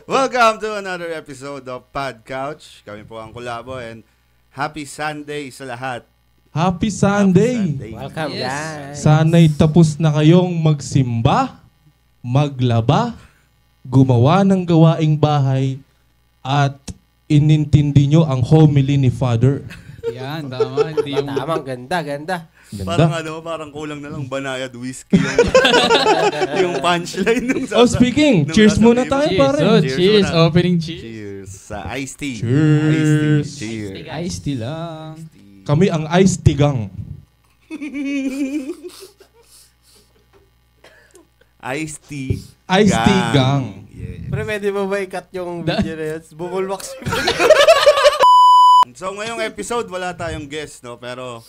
Welcome to another episode of Pod Couch. Kami po ang Kulabo and happy Sunday sa lahat. Happy Sunday! Welcome, guys. Sana'y tapos na kayong magsimba, maglaba, gumawa ng gawaing bahay, at inintindi nyo ang homily ni Father. Yan, tama. Hindi yung... Tama, ganda. Parang kulang na lang banayad whiskey yung, yung punchline nung speaking, cheers muna tayo, Cheers. pare. So, cheers. muna. Opening cheers. Cheers sa iced tea. Cheers. Cheers. Iced tea lang. Kami ang ice tigang. Iced tea. Ice tigang. Yeah. Pre, pwede mo ba i-cut yung video na yun? Bumulwak si So, ngayong episode, wala tayong guest, no? Pero,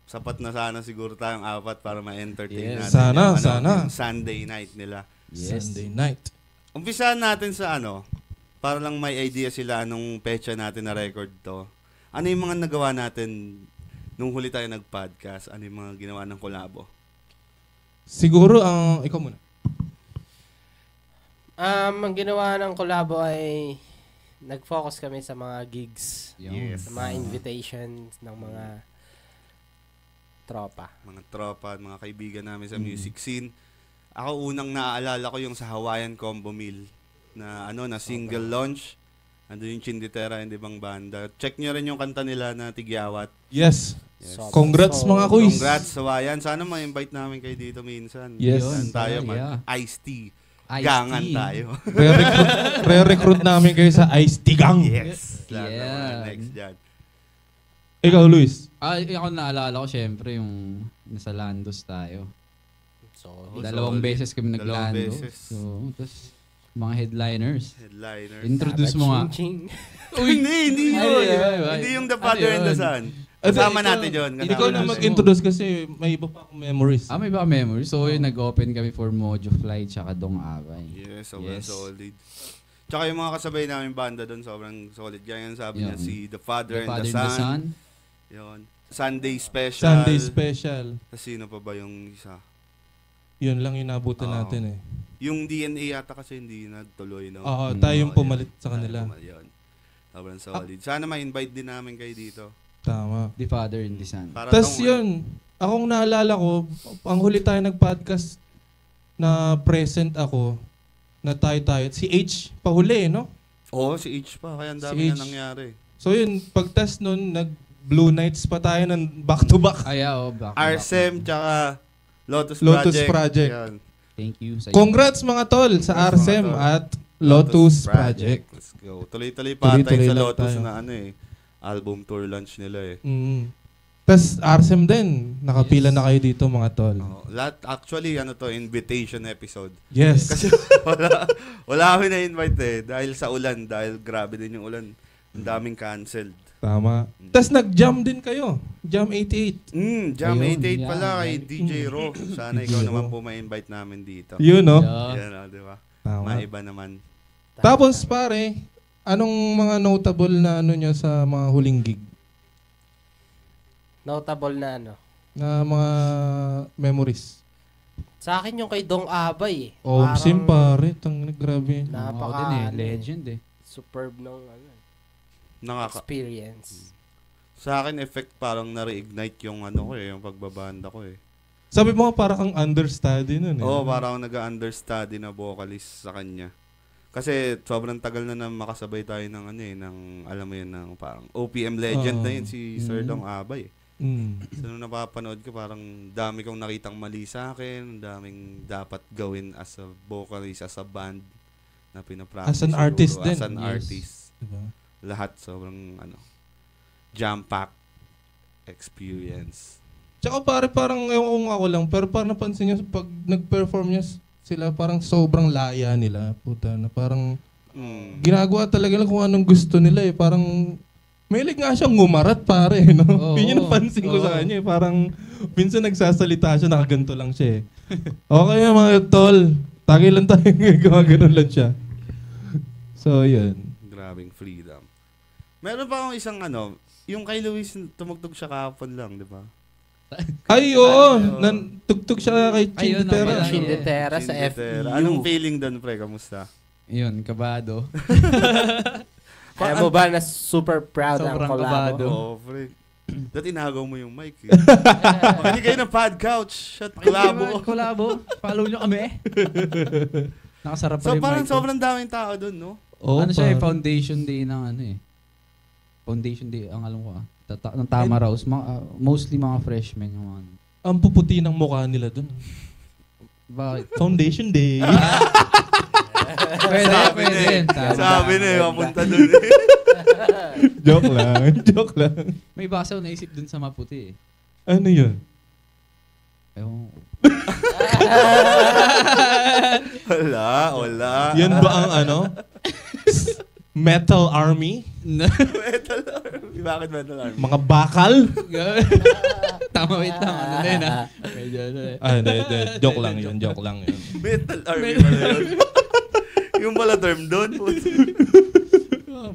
sapat na sana siguro tayong apat para ma-entertain Yes. natin. Sana. Yung Sunday night nila. Yes. Sunday night. Umpisahan natin sa para lang may idea sila anong pecha natin na record to. Ano yung mga nagawa natin nung huli tayo nag-podcast? Ano yung mga ginawa ng Kulabo? Siguro, ikaw muna. Ang ginawa ng Kulabo ay nag-focus kami sa mga gigs. Yes. Sa mga invitations ng mga tropa. Mga tropa, mga kaibigan namin sa music scene. Ako unang naaalala ko yung sa Hawaiian Combo Meal na na single launch. Ando yung Chinditera and ibang banda. Check nyo rin yung kanta nila na Tigyawat. Yes. Yes. Congrats mga kuys. Congrats Hawaiian. Sana ma-invite namin kayo dito minsan. Yes. Yan tayo Yeah. iced tea. Iced Gangan tea. tayo. Re-recruit namin kayo sa ice tigang. Yes. Lahat Yeah. naman. Next dyan. Ikaw, Luis. Ako naalala ko syempre yung nasa Landos tayo. So, Dalawang beses kami Dalawang naglando. beses. So, tapos mga headliners. Headliners. Introduce mo nga. Ching. Hindi Ay, yun. ay. Hindi yung The Father and the Ano Son. Kasama Ikaw- natin yun. Hindi ko na mag-introduce kasi may iba pa akong memories. May baka memory. So, yun, nag-open kami for Mojo Fly tsaka Dong Abay. Yes, sobrang Yes. solid. Tsaka yung mga kasabay namin banda doon, sobrang solid. Gaya yung sabi niya, Yun. si The Father, The and Father the and the Son. Son. Yun. Sunday Special. Sunday special. Tapos sino pa ba yung isa? Yun lang inabutan Oo. natin eh. Yung DNA yata kasi hindi nagtuloy, no? Oo, Mm. tayong Oo, pumalit yun. sa kanila. Yun. Sobrang solid. Sana ma-invite din namin kayo dito. Tama. The Father and the Son. Para Tapos tong- yun, akong naalala ko, ang huli tayo nag-podcast na present ako, na tayo. Si H, pahuli no? Oo, si H pa. Kaya ang Si dami H. na nangyari. So yun, pag-test nun, nag-Blue Nights pa tayo ng back-to-back. Back. RSM, tsaka Lotus Lotus Project. Project. Yan. Thank you. Sa Congrats mga tol sa Congrats, RSM mga tol. at Lotus Project. Let's go. Tuloy-tuloy pa tayo Tuloy-tuloy sa lang Lotus tayo. na album tour launch nila eh. Tapos RSM din, nakapila na kayo dito mga tol. Lahat, actually, invitation episode. Yes. Kasi wala kami na-invite eh. Dahil sa ulan, dahil grabe din yung ulan. Ang daming canceled. Tama. Tapos nag-jam din kayo. Jam 88. Jam Ayun, 88 pala yan. kay DJ Ro. Sana ikaw DJ naman Ro. po ma-invite namin dito. Yun no? Yan di ba? Tama. Maiba naman. Tapos pare, anong mga notable na nyo sa mga huling gig? Notable na Na mga memories? Sa akin yung kay Dong Abay eh. Sim pare, grabe. Napaka din eh. Legend eh. superb ng experience. Sa akin, effect parang na-reignite yung yung pagbabanda ko eh. Sabi mo parang kang understudy nun eh. Oo, parang nag-understudy na vocalist sa kanya. Kasi sobrang tagal na makasabay tayo ng ng alam mo yun, ng parang OPM legend na yun, si Sir Dong Abay. So nung napapanood ko, parang dami kong nakitang mali sa akin, daming dapat gawin as a vocalist, as a band na pinapractice. As an artist din. As an Yes. artist. Diba? Lahat sobrang jam-pack experience. Tsaka pare parang ewan ko kung ako lang, pero parang napansin nyo pag nag-perform nyo sila, parang sobrang laya nila. Puta na parang ginagawa talaga lang kung anong gusto nila eh. Parang mahilig nga siyang ngumarat pare, no? Oo. Yun yung napansin ko sa kanya eh. Parang minsan nagsasalita siya, nakaganto lang siya eh. Okay mga tol, tagay lang tayo gumagano lang siya. So yun. Grabing freedom. Meron pa akong isang yung kay Luis tumugtog siya kahapon lang, di ba? Ay, oo. Tugtog siya kay Ayun, Chinditera. okay. Chinditera sa Chinditera. FEU. Anong feeling doon, pre? Kamusta? Yun, kabado. Kaya mo ba na super proud ang Sobrang collabo? kabado. Oo, pre. Dati inagaw mo yung mic. Makinig kayo ng Pod Couch. Shot collabo. Collabo. Follow nyo kami. Nakasarap pa So rin parang mic ko. sobrang daming tao doon, no? Oo, Ano siya, parang- foundation day ng ano eh. Foundation day, ang alam ko ng Tama Rose. Mostly mga freshmen yung mga ano. Ang puputi ng mukha nila dun. Bakit? Foundation Day. Pwede. Sabi na eh, mapunta doon eh. Joke lang. May basa ko naisip dun sa maputi eh. Ano yun? Ewan ko. Wala. Yan ba ang ano? Metal Army? Metal Army. Bakit Metal Army? Mga bakal? Tama, wait lang. Ano na yun ah? Medyo ano eh. Hindi. Joke lang yun. Metal Army pala yun. Yung pala term doon.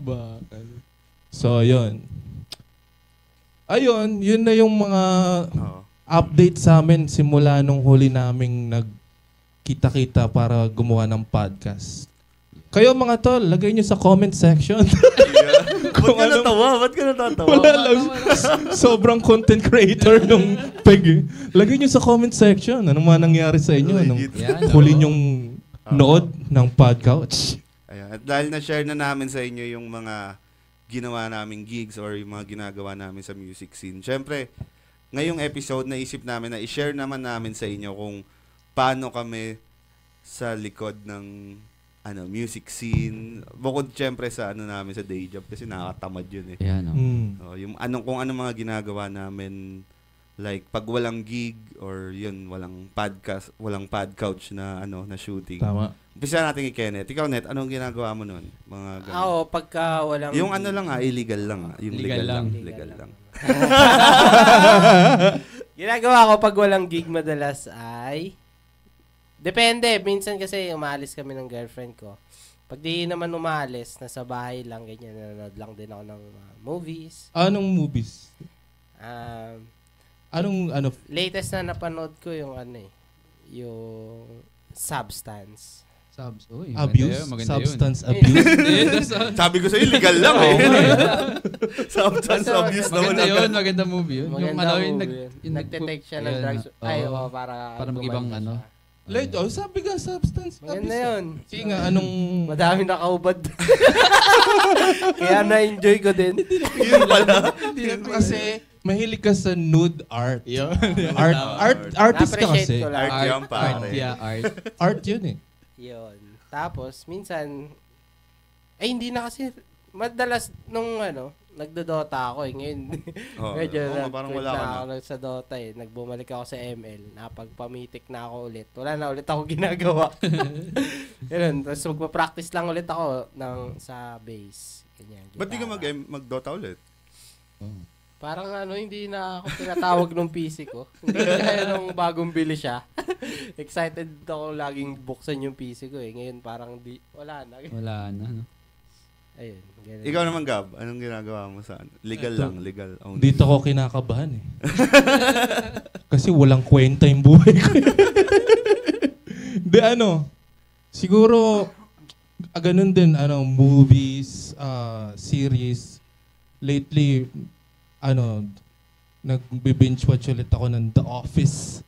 Bakal. So, yun. Ayun, yun na yung mga Oo. update sa amin simula nung huli naming nagkita-kita para gumawa ng podcast. Kayo mga tol, lagay nyo sa comment section. Ba't ka natawa? Ba't ka natatawa? Wala lang. Sobrang content creator nung peg eh. Lagay nyo sa comment section. Ano man nangyari sa inyo nung Yan, huli nyong nood ng podcast. Ayan. At dahil na-share na namin sa inyo yung mga ginawa naming gigs or yung mga ginagawa namin sa music scene. Siyempre, ngayong episode, naisip namin na i-share naman namin sa inyo kung paano kami sa likod ng music scene. Bukod siyempre sa namin sa day job kasi nakakatamad yun eh. Yan o. So, yung kung ano mga ginagawa namin, like pag walang gig or yun, walang podcast, walang pod couch na na shooting. Tama. Umpisa natin kay Kenneth. Ikaw, Net, anong ginagawa mo noon? Mga ganun. Oo, pagka walang... Yung lang illegal lang. Yung legal lang. Legal lang. Ginagawa ko pag walang gig madalas ay... Depende. Minsan kasi umaalis kami ng girlfriend ko. Pag di naman umaalis, nasa bahay lang, ganyan, nanonood lang din ako ng movies. Anong movies? Um, latest na napanood ko yung yung Substance. Uy, Abuse? maganda yun. Substance abuse? Sabi ko sa'yo, legal lang eh. Substance Basta abuse naman. Maganda yun, maganda movie yun. Maganda yung movie yun. Nagtitake siya ng drugs. Para mag-ibang gumanda siya. Sabi ka, substance Maganda abuse. yun. Sige nga, anong... Madami nakaubad. Kaya na-enjoy ko din. Yun pala. Kasi mahilig ka sa nude art. Artist ka Na-appreciate kasi. ko lang. Art yan, pare. Art. Art yun eh. Yun. Tapos, minsan, hindi na kasi, madalas nung nagdodota ako eh. Ngayon, medyo parang wala ka na. ako sa Dota eh. Nagbumalik ako sa ML. Napagpamitik na ako ulit. Wala na ulit ako ginagawa. Yun. Tapos magpa-practice lang ulit ako sa base. Ganyan. Ba't di ka mag-Dota ulit? Parang hindi na ako tinatawag ng PC ko. Hindi kaya nung bagong bili siya. Excited ako laging buksan yung PC ko eh. Ngayon parang wala na. Wala na. No? Ayun. Ganun. Ikaw naman, Gab. Anong ginagawa mo sa legal lang, legal only. Dito ako kinakabahan eh. Kasi walang kwenta yung buhay ko. Di siguro, ganun din, movies, series. Lately, nag-binge watch ulit ako ng The Office.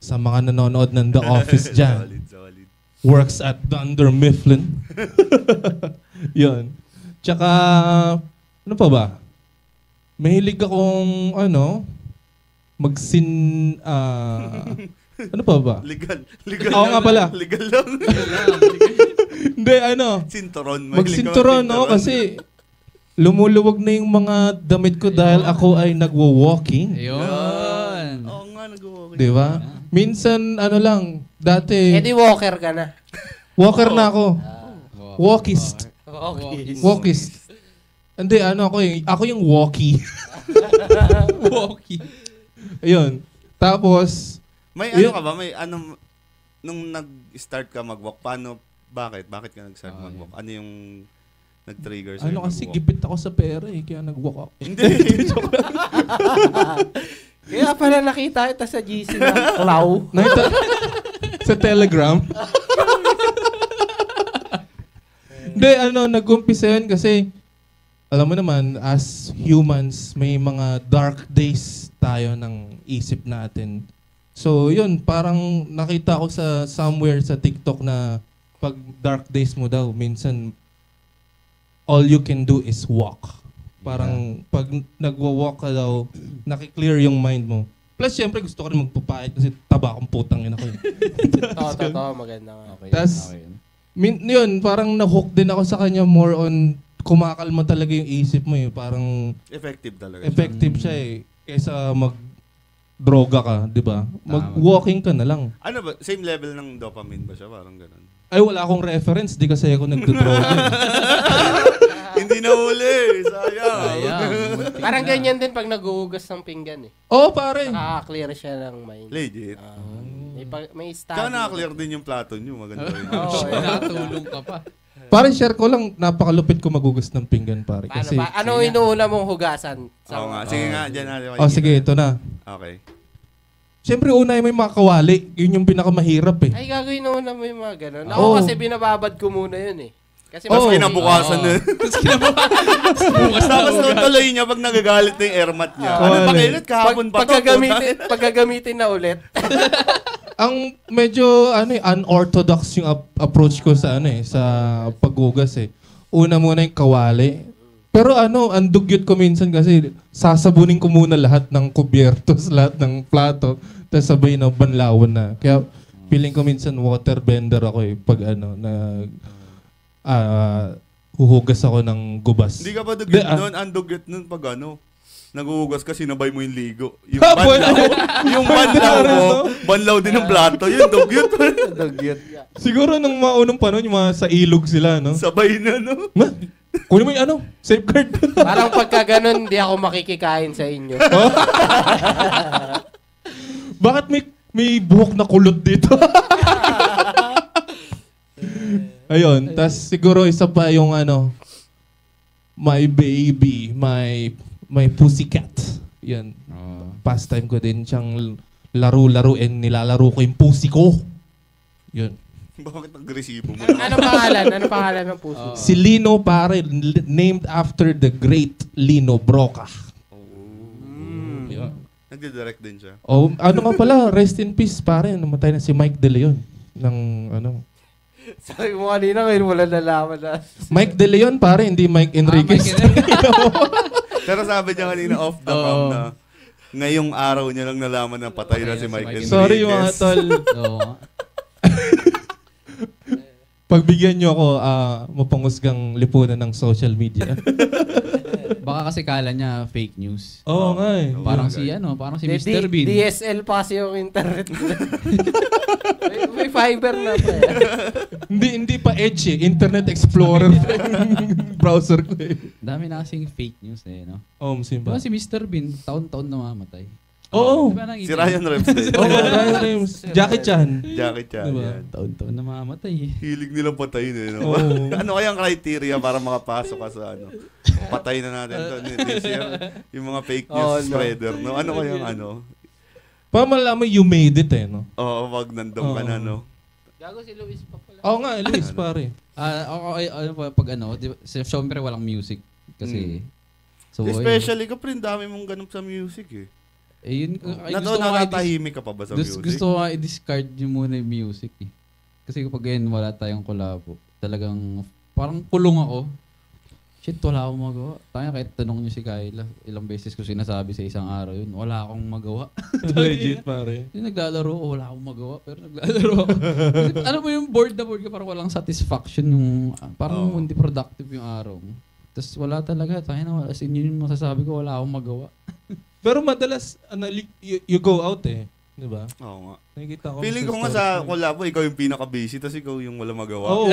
Sa mga nanonood ng The Office dyan. Solid. Works at Dunder Mifflin. Yun. Tsaka, ano pa ba? Mahilig akong, ano pa ba? Legal Oo nga pala. Legal lang. Hindi, Sinturon. magsinturon, kasi lumuluwag na yung mga damit ko dahil ako ay nagwo-walking. Ayun. Oo nga, nag-walking. Di ba? Minsan, dati, Eddie Walker ka na. walker na ako. Walkist. Okay. Walkist. Hindi, ako yung walkie. Walkie. Ayun. Tapos, May yun- ka ba? May nung nag-start ka mag-walk, bakit? Bakit ka nag-start mag-walk? Ano yung nag-trigger sa'yo kasi mag-walk? gipit ako sa pera kaya nag-walk ako. Hindi. Kaya pala nakita kita sa GC na Clow. Sa Telegram. Hindi, nag-umpisa yun kasi, alam mo naman, as humans, may mga dark days tayo ng isip natin. So, yun, parang nakita ko sa somewhere sa TikTok na pag dark days mo daw, minsan, all you can do is walk. Parang pag nagwa-walk ka daw, nakiklear yung mind mo. Plus, syempre, gusto ko rin magpapahit kasi taba akong putang ina ko yun. Totoo, maganda nga. Okay, Tas, okay. Yun, parang na-hook din ako sa kanya more on kumakalma talaga yung isip mo eh. Parang Effective talaga. effective siya eh. Kesa mag-droga ka, di ba? Mag-walking ka na lang. Ano ba? Same level ng dopamine ba siya? Parang ganun. Ay, wala akong reference. Di kasi ako nagdodroga. Hindi na huli. Sayang. Parang ganyan din pag naghuhugas ng pinggan eh. Oo, pare. Nakaka-clear siya ng mind. Legit. May study. Tsaka nakaklear din yung plato nyo. Maganda rin. Nakatulong ka pa. Pare, share ko lang, napakalupit ko magugas ng pinggan, pare. Paano ba? Ano inuuna mong hugasan? Oo nga. Sige nga. Dyan natin. Sige, ito na. Okay. Siyempre, una yung may mga kawali. Yun yung pinakamahirap eh. Ay, gagawin na mo yung mga ganun. Ako Oo. kasi binababad ko muna yun eh. Kasi Tapos mas kinabukasan na. Tapos tuloy niya pag nagagalit na yung airmat niya. Ano ba kailit? Kahapon pa to. Pagkagamitin na ulit. Ang medyo unorthodox yung approach ko sa sa paghugas eh. Una muna yung kawali. Pero ang dugyot ko minsan kasi sasabunin ko muna lahat ng kubyertos, lahat ng plato, tapos sabay na banlawan na. Kaya feeling ko minsan waterbender ako eh pag huhugas ako ng gubas. Hindi ka ba dugyot nun? Ang dugyot nun pag naghuhugas ka, sinabay mo yung ligo. Yung banlaw mo, banlaw din ng plato. Yun, dugyot. Dugyot. Siguro nung maunang panahon, yung mga sa ilog sila, no? Sabay na, no? Kunin mo yung safeguard. Parang pagka ganun, hindi ako makikikain sa inyo. Bakit may buhok na kulot dito? Ayun, tas siguro isa pa yung my baby, my pussycat. Yan. Pastime ko din siyang laro-laro and nilalaro ko yung pussy ko. Yun. Bakit agresibo mo? Ano pangalan ng puso? Si Lino, pare, named after the great Lino Broca. Yun. Nagdidirect din siya. Nga pala, rest in peace, pare. Namatay na si Mike De Leon. Sabi mo kanina, ngayon wala nalaman na. Mike De Leon, pare, hindi Mike Enriquez. Pero sabi niya kanina off the cam na ngayong araw niya lang nalaman na patay na si Mike Enriquez. Sorry mga tol. Pagbigyan niyo ako mapangusgang lipunan ng social media. Baka kasi kala niya fake news. Oo nga eh. Parang si Mr. Bean. DSL pa kasi yung internet. may fiber na pa. Hindi pa Edge eh. Internet Explorer browser ko eh. Dami na kasing fake news eh, no? Simba. Diba si Mr. Bean, taon-taon namamatay. Oo. Diba Si Ryan Rems din. Ryan Rems. Jackie Chan. Jackie Chan. Diba? Yan. Taon-taon namamatay. Hilig nilang patayin eh. No? Ano kayang criteria para makapasok ka sa patay na natin to this year? Yung mga fake news spreader. No? Ano kayang Para malaman you made it eh. No? Oo, wag nandun ka na, no? Gago si Luis pa pala. Oo nga, Luis pare. Pag syempre walang music. Kasi, Especially kapag dami mong ganun sa music eh. Yun, Natahimik ka pa ba sa music? Gusto ko i-discard yung muna yung music eh. Kasi kapag ngayon wala tayong collabo, talagang parang kulong ako. Shit, wala akong magawa. Kahit tanong niyo si Kyla, ilang beses ko sinasabi sa isang araw yun, wala akong magawa. Legit pare. Yung naglalaro ko, wala akong magawa, pero naglalaro ako. Kasi, mo yung bored na bored ka, parang walang satisfaction yung, parang hindi productive yung araw mo. Tapos wala talaga, as in yun yung masasabi ko, wala akong magawa. Pero madalas, you go out eh. Diba? Oo nga. Nakikita ko Feeling ko nga sa collabo, ikaw yung pinaka-busy, tapos ikaw yung wala magawa. Oo.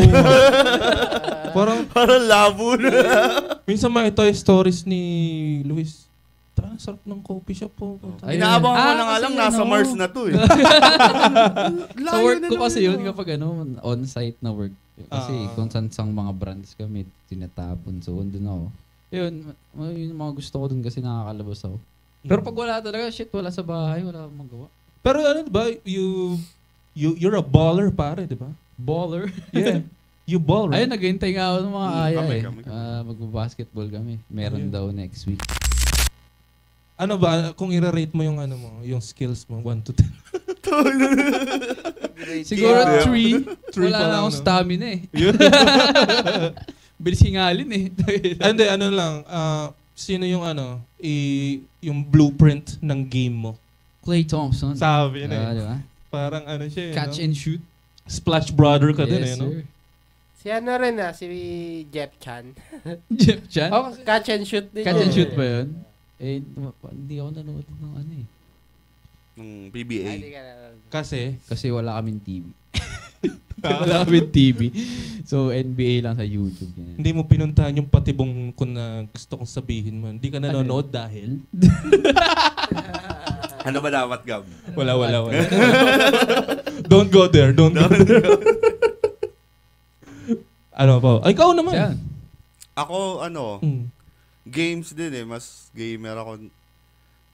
Parang labo na. Minsan ito yung stories ni Luis. Sarap ng coffee shop po. Inaabang ko na nga lang, nasa Mars na to eh. Sa work ko kasi yun kapag on-site na work. Kasi kung saan sang mga brands kami, tinatapon. So, doon ako. Yun, yung mga gusto ko dun kasi nakakalabas ako. Pero pag wala talaga, shit, wala sa bahay, wala akong magawa. Pero ano ba, you're a baller pare, di ba? Baller. Yeah. You ball, right? Ayun, naghihintay nga ako ng mga aya kami. Magbabasketball kami. Meron daw next week. Ano ba, kung i-rate mo yung ano mo, yung skills mo, 1 to 10? Siguro 3. Three Wala pa na lang, akong no? stamina eh. Bilis hingalin eh. Hindi, ano lang, sino yung yung blueprint ng game mo? Clay Thompson. Sabi na Diba? Parang ano siya, Catch no? and shoot. Splash brother ka din, Yes, no? sir. Si ano rin si Jeff Chan. Jeff Chan? Oh, catch and shoot din. Catch and yun. shoot ba yun? Eh, hindi ako nanood ng ano eh. Ng Ay, PBA. di ka na- Kasi Wala kaming TV. Wala kaming TV. So, NBA lang sa YouTube. Yan. hindi mo pinuntahan yung patibong kung na gusto kong sabihin mo. Hindi ka nanonood dahil? Ano ba dapat, Gab? Wala. Don't go there. Don't go there. Ano pa? Ay, ikaw naman. Siya. Ako, Hmm. games din eh. Mas gamer ako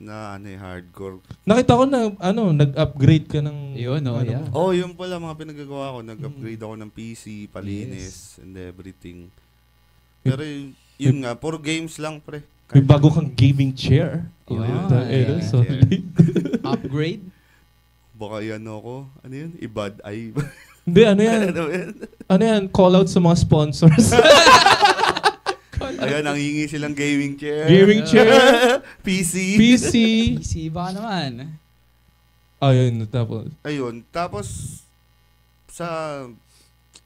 na hardcore. Nakita ko na nag-upgrade ka ng Yun, yeah. Oh, yun pala mga pinagagawa ko. Nag-upgrade ako ng PC, palinis, and everything. Pero yun nga, puro games lang, pre. May bago kang gaming chair. Yun. Yeah. Yeah. Solid. Upgrade? Baka yan ako. Ano yun? Ibad ay. Hindi, ano yan? Ano yan? Ano yan? Call out sa mga sponsors. Ayun, nangingi silang gaming chair. Gaming chair. PC. PC. PC ba naman? Ayun, tapos. Ayun. Tapos,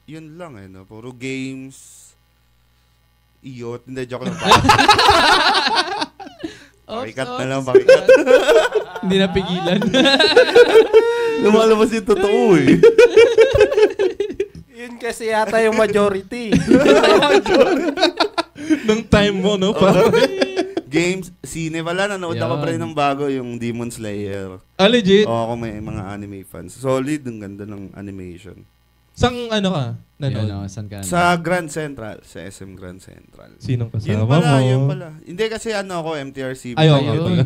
yun lang no? Puro games. Iyot. Hindi, joke lang. Pakikat na lang, pakikat. Hindi napigilan. Lumalabas yung totoo eh. Yun kasi yata yung majority. Nung time mo, no? Parang, Games, sine. Wala, nanood ako Yan. pre ng bago, yung Demon Slayer. legit. Ako may mga anime fans. Solid, ang ganda ng animation. Sang ano ka? Nanood? Yun, saan ka? Sa Grand Central, sa SM Grand Central. Sinong kasama Yun mo? pala, yun pala. Hindi kasi ako, MTRCB. Ay, oo. Ayun.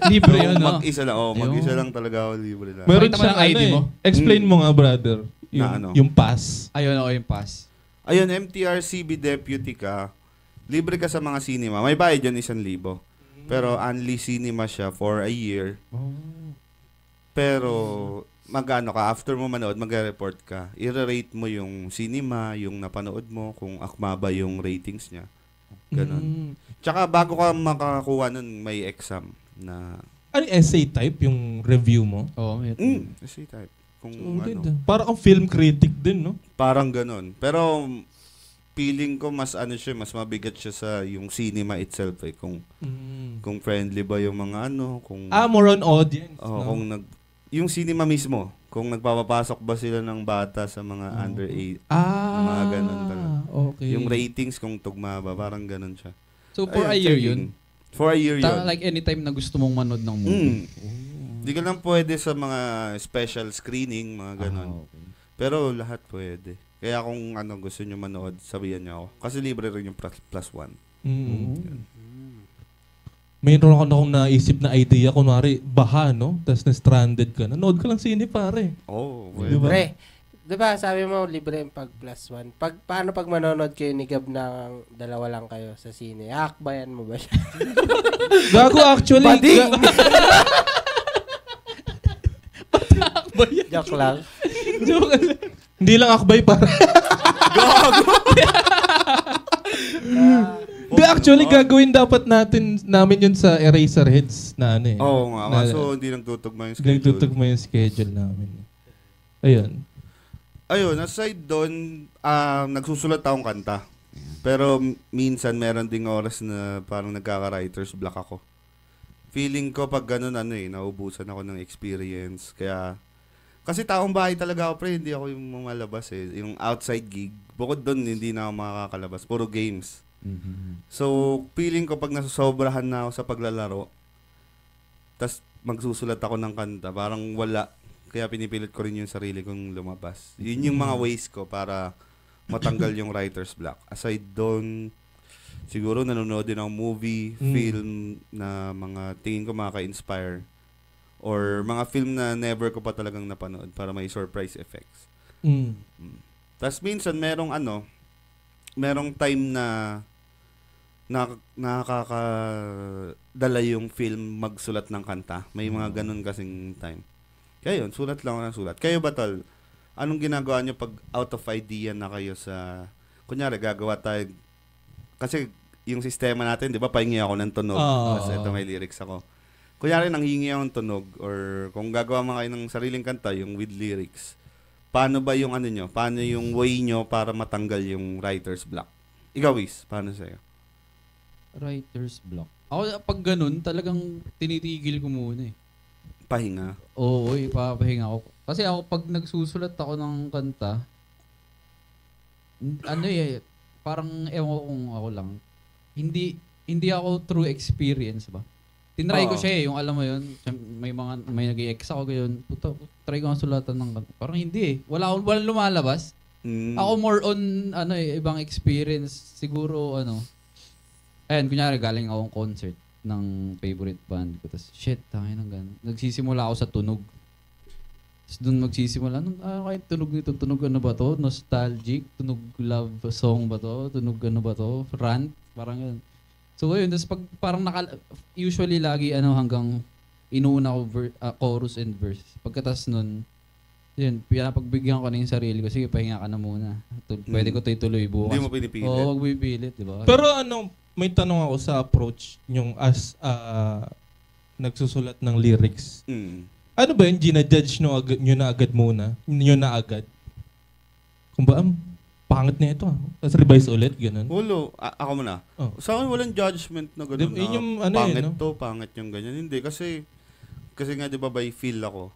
Libre yun, no? Mag-isa lang, Ayun. mag-isa lang talaga ako, libre lang. Meron Pakita mo siyang ng ID ano mo. Explain mo nga, brother. Yung, Na ano? yung pass. Ayun ako yung pass. Ayun, MTRCB deputy ka, libre ka sa mga cinema. May bayad yun 1,000. Pero only cinema siya for a year. Pero magano ka, after mo manood, mag-report ka. I-rate mo yung cinema, yung napanood mo, kung akma ba yung ratings niya. Ganon. Mm. Tsaka bago ka makakuha nun, may exam na... Ano yung essay type, yung review mo? Oo, may essay type. Kung Solid, ano, parang kang film critic din, no? parang ganon. Pero feeling ko mas mas mabigat siya sa yung cinema itself eh. Kung friendly ba yung mga kung... More on audience. Oh, kung yung cinema mismo, kung nagpapapasok ba sila ng bata sa mga under 8, mga ganun talaga. Okay. Yung ratings kung tugma ba, parang ganun siya. So, for a Ayun, year checking. yun? For a year yun. Like anytime na gusto mong manood ng movie? Hindi ka lang pwede sa mga special screening, mga ganun. Okay. Pero lahat pwede. Kaya kung gusto nyo manood, sabihan nyo ako. Kasi libre rin yung plus one. Mayroon akong naisip na idea, kunwari, baha, no? Tapos na-stranded ka. Nanood ka lang sine, pare. Oh, Di pwede. ba? Pre, diba sabi mo libre yung pag plus one. Paano pag manonood kayo ni Gab ng dalawa lang kayo sa sine? Akbayan mo ba siya? Gago, actually. Bading! Joke lang. Hindi lang akbay, pare. Hindi, actually, gagawin dapat namin yun sa Eraserheads na ano eh. Oo nga, Na- kaso hindi nagtutugma yung schedule. Nagtutugma yung schedule namin. Ayun. Ayun, aside doon, nagsusulat akong kanta. Pero minsan meron ding oras na parang nagkaka-writer's block ako. Feeling ko pag ganun naubusan ako ng experience. Kasi taong bahay talaga ako, pre, hindi ako yung malabas eh. Yung outside gig, bukod doon hindi na ako makakalabas. Puro games. So, feeling ko pag nasosobrahan na ako sa paglalaro, tas magsusulat ako ng kanta, parang wala. Kaya pinipilit ko rin yung sarili kong lumabas. Yun yung mga ways ko para matanggal yung writer's block. Aside doon, siguro nanonood din ng movie, film na mga tingin ko makaka-inspire. Or mga film na never ko pa talagang napanood para may surprise effects. Tapos minsan merong time na nakakadala yung film magsulat ng kanta. May mga ganun kasing time. Kaya yun, sulat lang ako ng sulat. Kayo ba, tol? Anong ginagawa nyo pag out of idea na kayo sa... Kunyari, gagawa tayo... Kasi yung sistema natin, di ba, pahingi ako ng tunog. Tapos ito may lyrics ako. Kunyari, nanghingi ako ng tunog or kung gagawa man kayo ng sariling kanta, yung with lyrics, paano ba yung nyo? Paano yung way nyo para matanggal yung writer's block? Ikaw, Wiz, paano sa'yo? Writer's block. Ako, pag ganun, talagang tinitigil ko muna eh. Pahinga? Oo, ipapahinga ako. Kasi ako, pag nagsusulat ako ng kanta, parang ewan ko kung ako lang, hindi ako through experience ba? Tinry ko siya yung alam mo yun, may nag-i-ex ako gayon, puta, try ko ang sulatan ng kanta. Parang hindi eh. Walang lumalabas. Ako more on, ibang experience. Siguro, ayan, kunyari, galing akong concert ng favorite band ko. Tapos, tangin ng gano'n. Nagsisimula ako sa tunog. Tapos doon magsisimula, kahit tunog nito, tunog ano ba to? Nostalgic? Tunog love song ba to? Tunog ano ba to? Rant? Parang yun. So, ayun. Tapos parang usually lagi hanggang inuuna ko chorus and verse. Pagkatas nun, yun, pinapagbigyan ko na yung sarili ko. Sige, pahinga ka na muna. Pwede ko ito ituloy bukas. Hindi mo pinipilit. Oo, wag pipilit, di ba? Pero may tanong ako sa approach yung as nagsusulat ng lyrics. Ano ba yung ginajudge nyo na agad muna? Nyo na agad? Kung ba, pangit na ito. Tapos revise ulit, ganun. Ako muna. Sa akin, walang judgment na gano'n na pangit to, pangit yung ganyan. Hindi, kasi nga di ba by feel ako.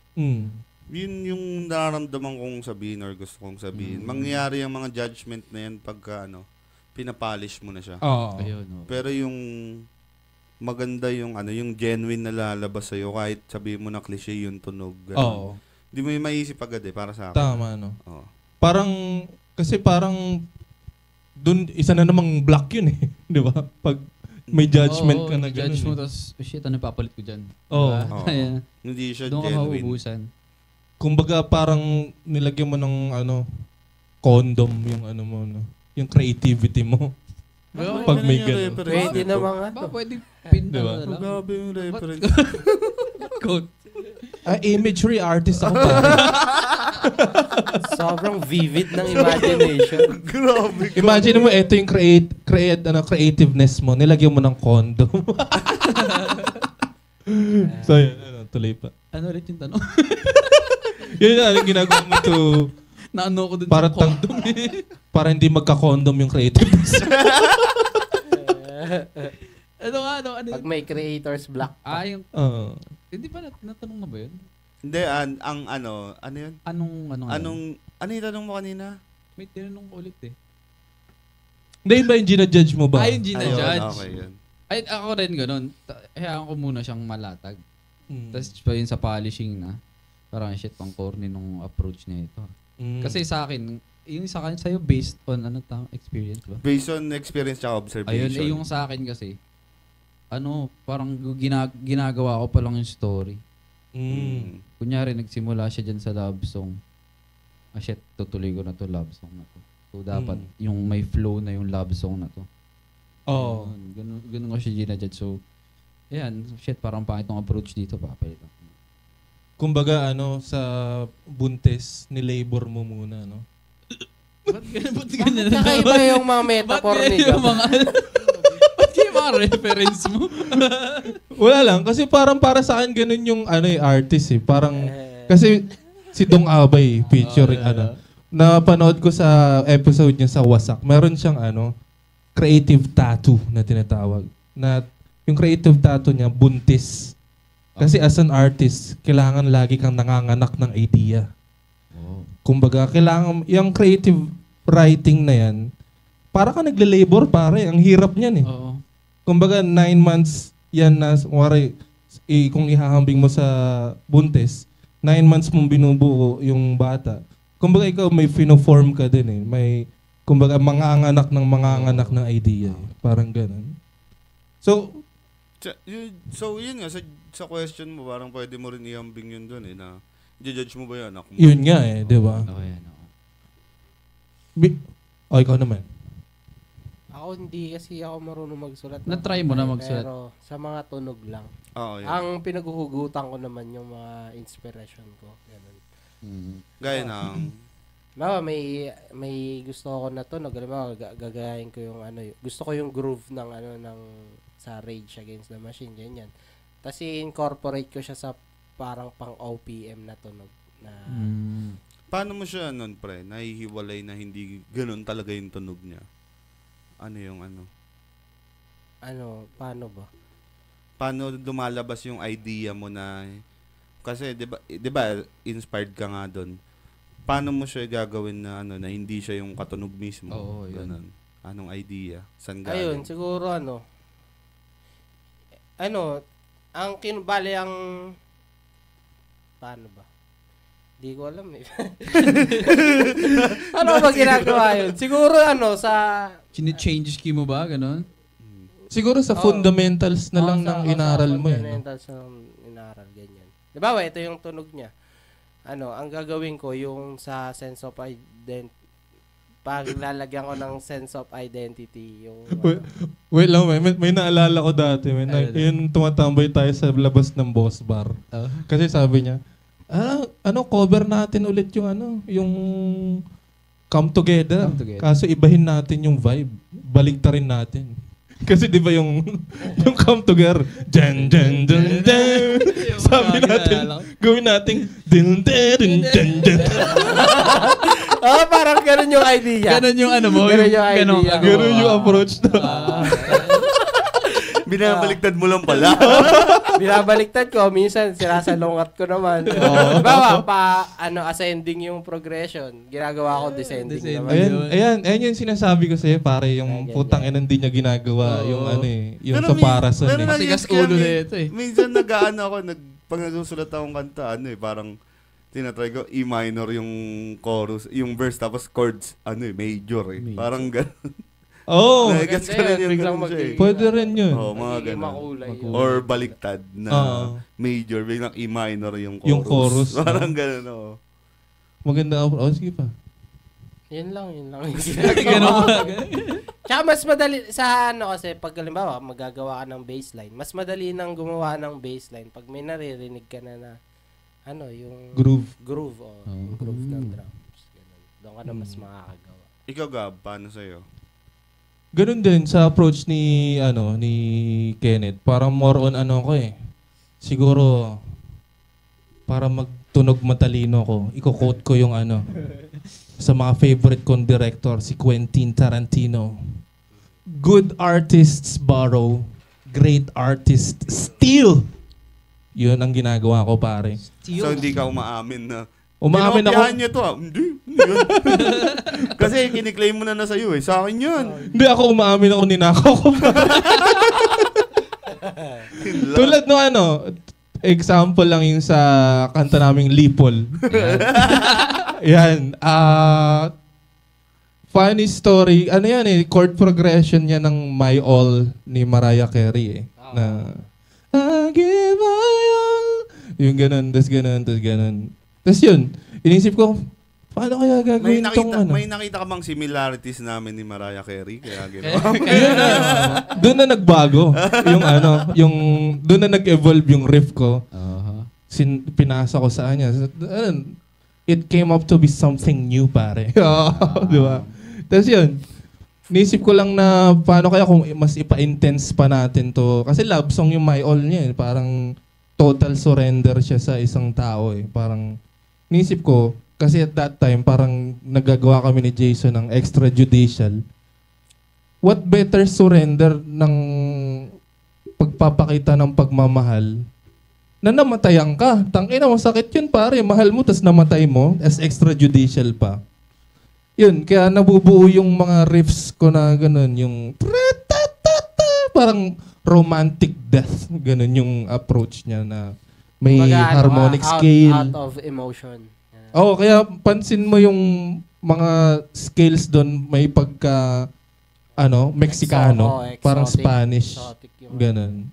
Yun yung nararamdaman kong sabihin or gusto kong sabihin. Mangyayari yung mga judgment na yan pagka pinapolish mo na siya. Pero yung maganda yung yung genuine na lalabas sa'yo kahit sabihin mo na cliche yung tunog. Hindi mo yung maiisip agad para sa akin. Tama, Kasi parang dun, isa na namang block yun eh. Di ba? Pag may judgment ka na gano'n. Judge mo, tapos, ano papalit ko dyan? Hindi siya doon genuine. Doon ka mauubusan. Kumbaga parang nilagyan mo ng condom yung mo, yung creativity mo. Pag may gano'n. Pwede naman Pwede pinta diba? na lang. Grabe yung reference. Imagery artist ako pa. Sobrang vivid ng imagination. Grabe. Imagine mo, ito yung creativeness mo. Nilagyan mo ng condom. So, yun, tuloy pa. Ano ulit yung tanong? Yun yung ginagawa mo to... Naano ko dun para sa condom para hindi magka-condom yung creativeness. Ano? Pag may creator's block. Yung... Hindi ba natanong na ba yun? Hindi, ano yun? Ano yung tanong mo kanina? May tinanong ko ulit eh. Hindi ba yung ginajudge mo ba? Yung ginajudge. Okay, yun. Ako rin ganun. Hayaan ko muna siyang malatag. Tapos pa yun sa polishing na. Parang shit, pang corny nung approach niya ito. Kasi sa akin, yung sa akin sa'yo based on experience ba? Based on experience tsaka observation. Ayun, yung sa akin kasi, parang ginagawa ko pa lang yung story. Kunyari, nagsimula siya dyan sa love song. Shit, tutuloy ko na to love song na to. So, dapat yung may flow na yung love song na to. Ganun ko siya ginajudge. So, ayan, shit, parang pangit ng approach dito, papalit ako. Kumbaga, sa buntis, nilabor mo muna, no? Ba't ganyan? Kakaiba yung mga metaphor ni Gab. Ba't yung mga reference mo? Wala lang. Kasi parang para sa akin, ganun yung artist eh. Parang, kasi si Dong Abay, featuring napanood ko sa episode niya sa Wasak. Meron siyang creative tattoo na tinatawag. Na yung creative tattoo niya, buntis. Kasi as an artist, kailangan lagi kang nanganganak ng idea. Kumbaga, kailangan, yung creative writing na yan, para ka nagle-labor, pare. Ang hirap niyan eh. Kumbaga, 9 months yan na, kung ihahambing mo sa buntis, 9 months mong binubuo yung bata. Kumbaga, ikaw may fino-form ka din eh. May, kumbaga, manganganak ng idea. Parang ganun. So, yun nga, sa question mo, parang pwede mo rin ihambing yun doon eh, na judge mo ba yan? Yun nga eh, di ba? Okay, no. Ikaw naman. Ako hindi kasi ako marunong magsulat. Na-try mo na magsulat? Pero sa mga tunog lang. Oo, yun. Ang pinaghuhugutan ko naman yung mga inspiration ko. Ganun. Gaya ng... Bawa, may gusto ako na tunog. Alam mo, gagayahin ko yung gusto ko yung groove ng sa Rage Against the Machine, ganyan. Tapos i-incorporate ko siya sa parang pang OPM na tunog. Paano mo siya nun, pre? Nahihiwalay na hindi ganun talaga yung tunog niya? Ano yung ano? Paano ba? Paano lumalabas yung idea mo na... Kasi, di ba inspired ka nga doon. Paano mo siya gagawin na na hindi siya yung katunog mismo? Oo, yun. Ganun. Anong idea? Saan galing? Ayun, siguro paano ba? Di ko alam eh. Ano ba ginagawa yun? Siguro sa... Change key mo ba? Ganon? Siguro sa fundamentals na lang ng inaral mo eh. Fundamentals ng inaral, ganyan. Diba, ito yung tunog niya. Ang gagawin ko yung sa sense of identity, paglalagyan ko ng sense of identity yung Wait lang, may naalala ko dati, yung tumatambay tayo sa labas ng Boss Bar. Kasi sabi niya, cover natin ulit yung yung Come Together. Kaso ibahin natin yung vibe. Baligtarin natin. Kasi di ba yung Come Together, dun dun dun dun. Sabi natin, gawin natin dun dun dun dun dun. parang ganun yung idea. Ganun yung mo. Ganun yung idea. Ganun yung approach na. Binabaliktad mo lang pala. Binabaliktad ko. Minsan, sinasalungat ko naman. Bawa, ascending yung progression. Ginagawa ko descending naman. Ayan yung sinasabi ko sa'yo, pare, yung putang hindi niya ginagawa. Yung yung sa parason. Matigas ulo na ito eh. Minsan pag nagsusulat akong kanta, parang tinatry ko, E minor yung chorus, yung verse, tapos chords, major eh. Parang gano'n. Gets ko rin yung gano'n siya eh. Pwede rin yun. Mga gano'n. Or baliktad na major, biglang E minor yung chorus. Yung chorus. Parang gano'n, Maganda. Sige pa. Yun lang. Gano'n. Tsaka mas madali, sa kasi, pag halimbawa, magagawa ka ng baseline, mas madali nang gumawa ng baseline pag may naririnig ka na yung groove yung groove ng drums. Ganun. Doon ka na mas makakagawa. Ikaw, Gab, paano sa'yo? Ganun din sa approach ni Kenneth. Parang more on ko eh. Siguro para magtunog matalino ko, iko-quote ko yung sa mga favorite kong director, si Quentin Tarantino. Good artists borrow, great artists steal. Yun ang ginagawa ko, pare. So, hindi ka umaamin na umaamin ako. niyo to Hindi. Kasi kiniklaim mo na sa'yo eh. Sa akin yun. Hindi ako umaamin ako, ninakaw ko. Tulad no example lang yung sa kanta naming Lipol. Yan. Funny story. Chord progression niya ng My All ni Mariah Carey eh. Na I give my all. Yung ganun, tas ganun. Tas yun, inisip ko, paano kaya gagawin tong May nakita ka bang similarities namin ni Mariah Carey? Kaya ginawa. Doon na nagbago. Yung doon na nag-evolve yung riff ko. Pinasa ko sa kanya. It came up to be something new, pare. Di ba? Tas yun, nisip ko lang na paano kaya kung mas ipa-intense pa natin to. Kasi love song yung My All niya eh. Parang total surrender siya sa isang tao eh. Parang nisip ko, kasi at that time, parang nagagawa kami ni Jason ng extrajudicial. What better surrender ng pagpapakita ng pagmamahal na namatayan ka? Tangina, masakit yun pare. Mahal mo, tas namatay mo as extrajudicial pa. Yun, kaya nabubuo yung mga riffs ko na ganun, yung parang romantic death. Ganun yung approach niya na may harmonic scale. Out of emotion. Kaya pansin mo yung mga scales doon may pagka Mexicano, parang Spanish. Ganun.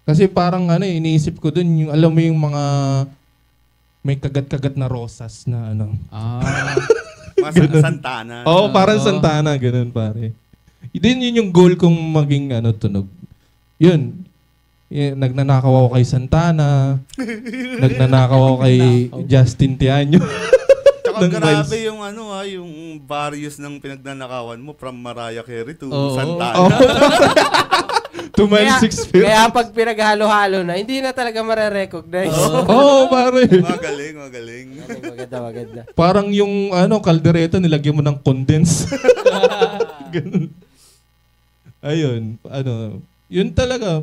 Kasi parang iniisip ko dun, yung alam mo yung mga may kagat-kagat na rosas na Santana. Parang Santana, ganun pare. Yun yung goal kong maging tunog. Yun. Nagnanakaw ako kay Santana. Nagnanakaw ako kay Justin Tiaño. Tsaka grabe yung yung various ng pinagnanakawan mo from Mariah Carey to Santana. To Miles 6 Kaya pag pinaghalo-halo na, hindi na talaga mare-recognize. Pare. Magaling. Maganda. Parang yung kaldereta nilagyan mo ng condense. Ganun. Ayun, yun talaga.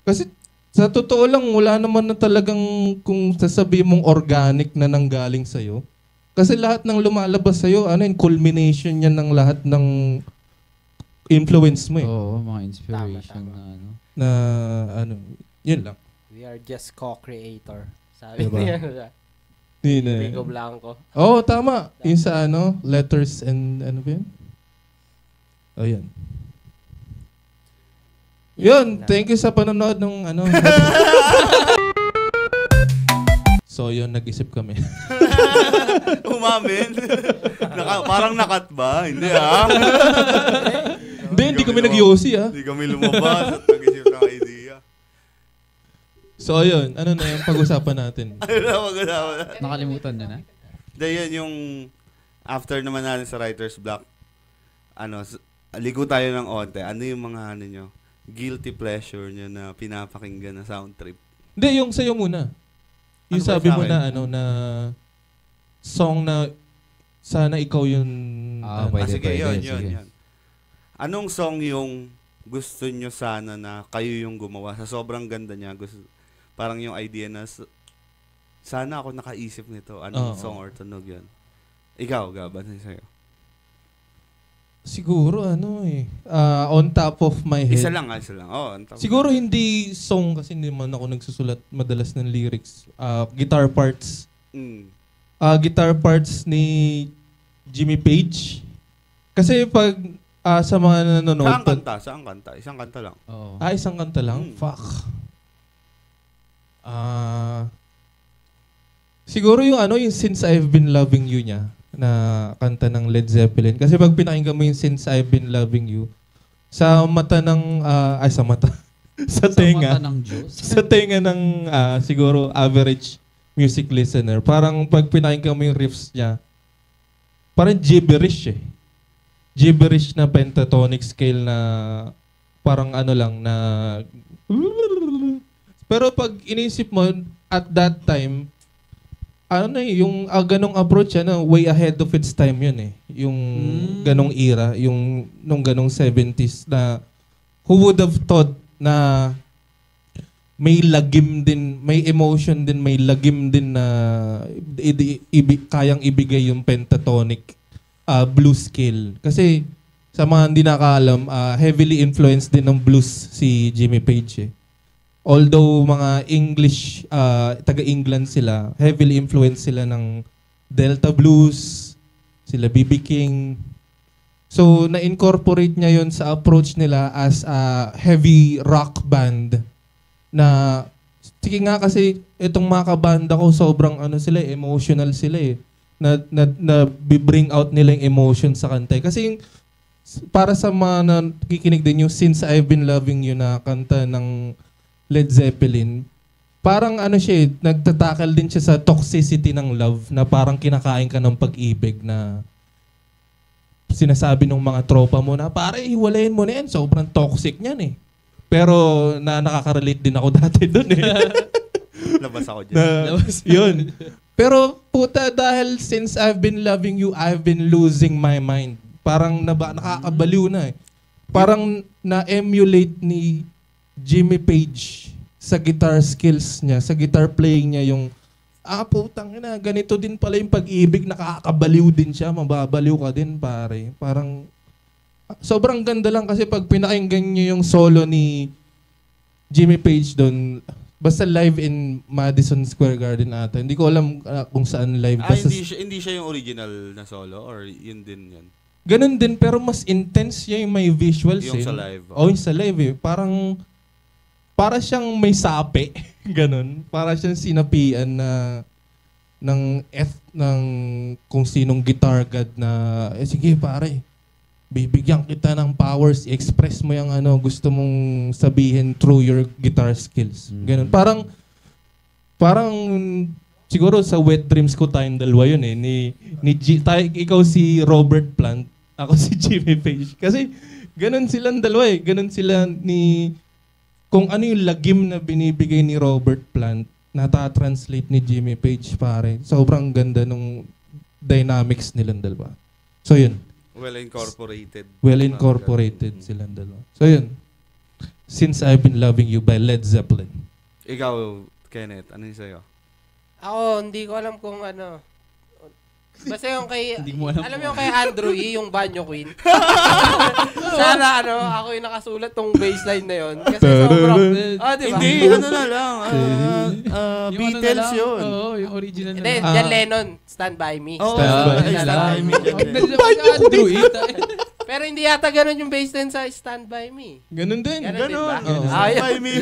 Kasi sa totoo lang, wala naman na talagang kung sasabihin mong organic na nanggaling sa'yo. Kasi lahat ng lumalabas sa'yo, culmination yan ng lahat ng influence mo eh. Oo, mga inspiration Tama. Na yun lang. We are just co-creator. Sabi niya. Rico Blanco. Tama. Yung sa letters and ba yun? Yun. Yun, thank you sa panonood ng So yun, nag-isip kami. Umamin. Parang nakat ba? Hindi Hindi kami nag-yosi Hindi kami lumabas at nag-isip ng idea. So yun, na yung pag-usapan natin? Nakalimutan niya na? Yan yung after naman natin sa Writer's Block, ligo tayo ng onte. Ano yung mga nyo? Guilty pleasure nyo na pinapakinggan na sound trip? Hindi, yung sa'yo muna. Yung sabi mo na na song na sana ikaw yung sige, yun. Anong song yung gusto nyo sana na kayo yung gumawa? Sa sobrang ganda niya, parang yung idea na sana ako nakaisip nito. Anong song or tunog yun? Ikaw, Gab, ano sa'yo? Siguro on top of my head. Isa lang. Siguro hindi song kasi hindi man ako nagsusulat madalas ng lyrics. Guitar parts. Guitar parts ni Jimmy Page. Kasi pag sa mga nanonood. Saan kanta? Isang kanta lang. Isang kanta lang? Fuck. Siguro yung yung Since I've Been Loving You niya na kanta ng Led Zeppelin. Kasi pag pinakinggan mo yung Since I've Been Loving You, sa mata ng, sa mata, sa tenga. Sa mata ng Diyos? Sa tenga ng siguro average music listener. Parang pag pinakinggan mo yung riffs niya, parang gibberish eh. Gibberish na pentatonic scale na parang lang na... Pero pag inisip mo, at that time, yung ganong approach way ahead of its time yun eh. Yung ganong era, yung nung ganong 70s na who would have thought na may lagim din, may emotion din, may lagim din na kayang ibigay yung pentatonic blues scale. Kasi sa mga hindi nakaalam, heavily influenced din ng blues si Jimmy Page eh. Although mga English, taga-England sila, heavily influenced sila ng Delta Blues, sila B.B. King. So, na-incorporate niya yon sa approach nila as a heavy rock band na, sige nga kasi, itong mga kabanda ko, sobrang sila, emotional sila eh. Na bring out nila yung emotion sa kanta. Kasi para sa mga nakikinig din yung Since I've Been Loving You na kanta ng Led Zeppelin, parang siya nagtatakal din siya sa toxicity ng love na parang kinakain ka ng pag-ibig na sinasabi ng mga tropa mo na pare, hiwalayin mo na yan, sobrang toxic niyan eh. Pero nakaka-relate din ako dati doon eh. Labas ako dyan. Yun. Pero puta, dahil Since I've Been Loving You, I've been losing my mind. Parang nakakabaliw na eh. Parang na-emulate ni Jimmy Page sa guitar skills niya, sa guitar playing niya yung putang ina, ganito din pala yung pag-ibig, nakakabaliw din siya, mababaliw ka din pare. Parang sobrang ganda lang kasi pag pinakinggan niyo yung solo ni Jimmy Page doon, basta live in Madison Square Garden ata. Hindi ko alam kung saan live. Basta hindi siya yung original na solo or yun din yun? Ganun din, pero mas intense yung may visuals Yung sa live. Yung sa live eh. Para siyang may sape. Ganun. Para siyang sinapian na ng kung sinong guitar god na, sige pare, bibigyan kita ng powers, i-express mo yung gusto mong sabihin through your guitar skills. Ganun. Parang siguro sa Wet Dreams ko tayong dalawa yun eh. Ikaw si Robert Plant, ako si Jimmy Page. Kasi ganun silang dalawa eh. Ganun sila kung ano yung lagim na binibigay ni Robert Plant, nata-translate ni Jimmy Page pare. Sobrang ganda nung dynamics nilang dalawa. So yun. Well incorporated. Well incorporated silang dalawa. So yun. Since I've Been Loving You by Led Zeppelin. Ikaw, Kenneth, ano yung sa'yo? Ako, hindi ko alam kung ano. Basta yung kay, Hindi mo alam alam mo yung kay Andrew E, yung Banyo Queen. Sana ako yung nakasulat tong baseline na yun. Kasi sobrang, diba? Hindi, ano na lang. Beatles yun. Oo, yung original na Hindi, lang. John Lennon, Stand By Me. Oo, Stand Stand By Me. Andrew E. Pero hindi yata ganun yung baseline sa Stand By Me. Ganun din. Ganun din ba? Ganun. Stand By Me.